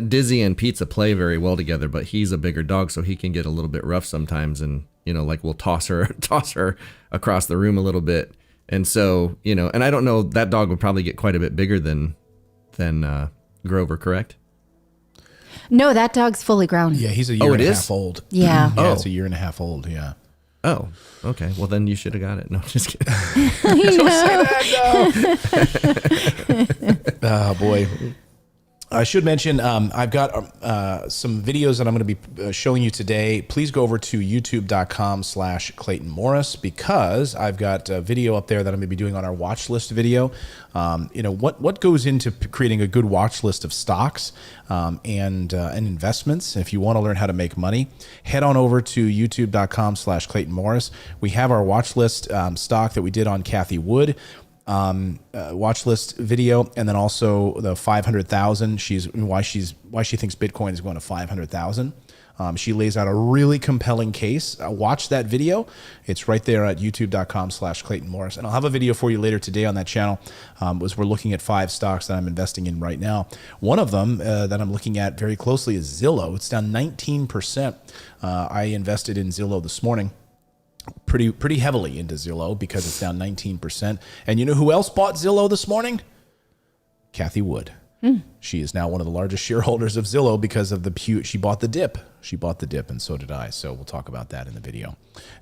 Dizzy and Pizza play very well together, but he's a bigger dog, so he can get a little bit rough sometimes, and like we'll toss her across the room a little bit, and so and I don't know, that dog would probably get quite a bit bigger than Grover, correct? No, that dog's fully grown. Yeah, he's a year and a half old. Yeah. Yeah, it's a year and a half old. Yeah. Oh, okay. Well, then you should have got it. No, just kidding. Don't say that, no. Oh, boy. I should mention, I've got some videos that I'm going to be showing you today. Please go over to youtube.com/Clayton Morris, because I've got a video up there that I'm going to be doing on our watch list video. What goes into creating a good watch list of stocks and investments. If you want to learn how to make money, head on over to youtube.com/Clayton Morris. We have our watch list stock that we did on Kathy Wood. Watch list video, and then also the 500,000. Why she thinks Bitcoin is going to 500,000. She lays out a really compelling case. Watch that video. It's right there at youtube.com/Clayton Morris. And I'll have a video for you later today on that channel. We're looking at 5 stocks that I'm investing in right now. One of them that I'm looking at very closely is Zillow. It's down 19%. I invested in Zillow this morning. Pretty heavily into Zillow because it's down 19%. And you know who else bought Zillow this morning? Kathy Wood. She is now one of the largest shareholders of Zillow because of she bought the dip. She bought the dip, and so did I. So we'll talk about that in the video.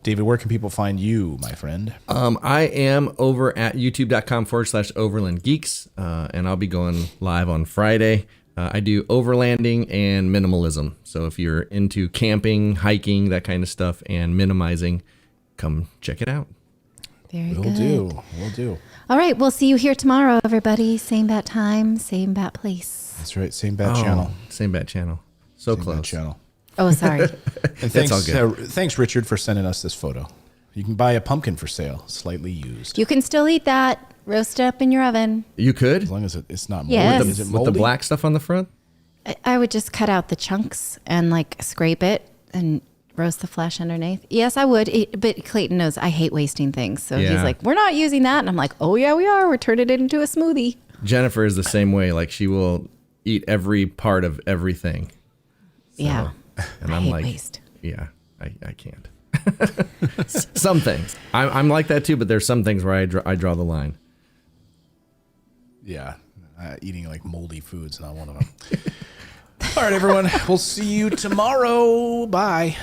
David, where can people find you, my friend? I am over at youtube.com/Overland Geeks, and I'll be going live on Friday. I do overlanding and minimalism. So if you're into camping, hiking, that kind of stuff, and minimizing, come check it out. Very good. We'll do. All right. We'll see you here tomorrow, everybody. Same bat time, same bat place. That's right. Same bat channel. Same bat channel. So Same close. bat channel. Oh, sorry. And thanks, all good. Thanks, Richard, for sending us this photo. You can buy a pumpkin for sale, slightly used. You can still eat that. Roast it up in your oven. You could? As long as it's not moldy. Yes. Is it With moldy? the black stuff on the front? I would just cut out the chunks and scrape it and roast the flesh underneath. Yes, I would. But Clayton knows I hate wasting things. So he's like, we're not using that. And I'm like, oh, yeah, we are. We're turning it into a smoothie. Jennifer is the same way. Like, she will eat every part of everything. So, Yeah. And I I'm hate like, waste. yeah, I can't. Some things. I'm like that too, but there's some things where I draw the line. Yeah. Eating moldy food's not one of them. All right, everyone. We'll see you tomorrow. Bye.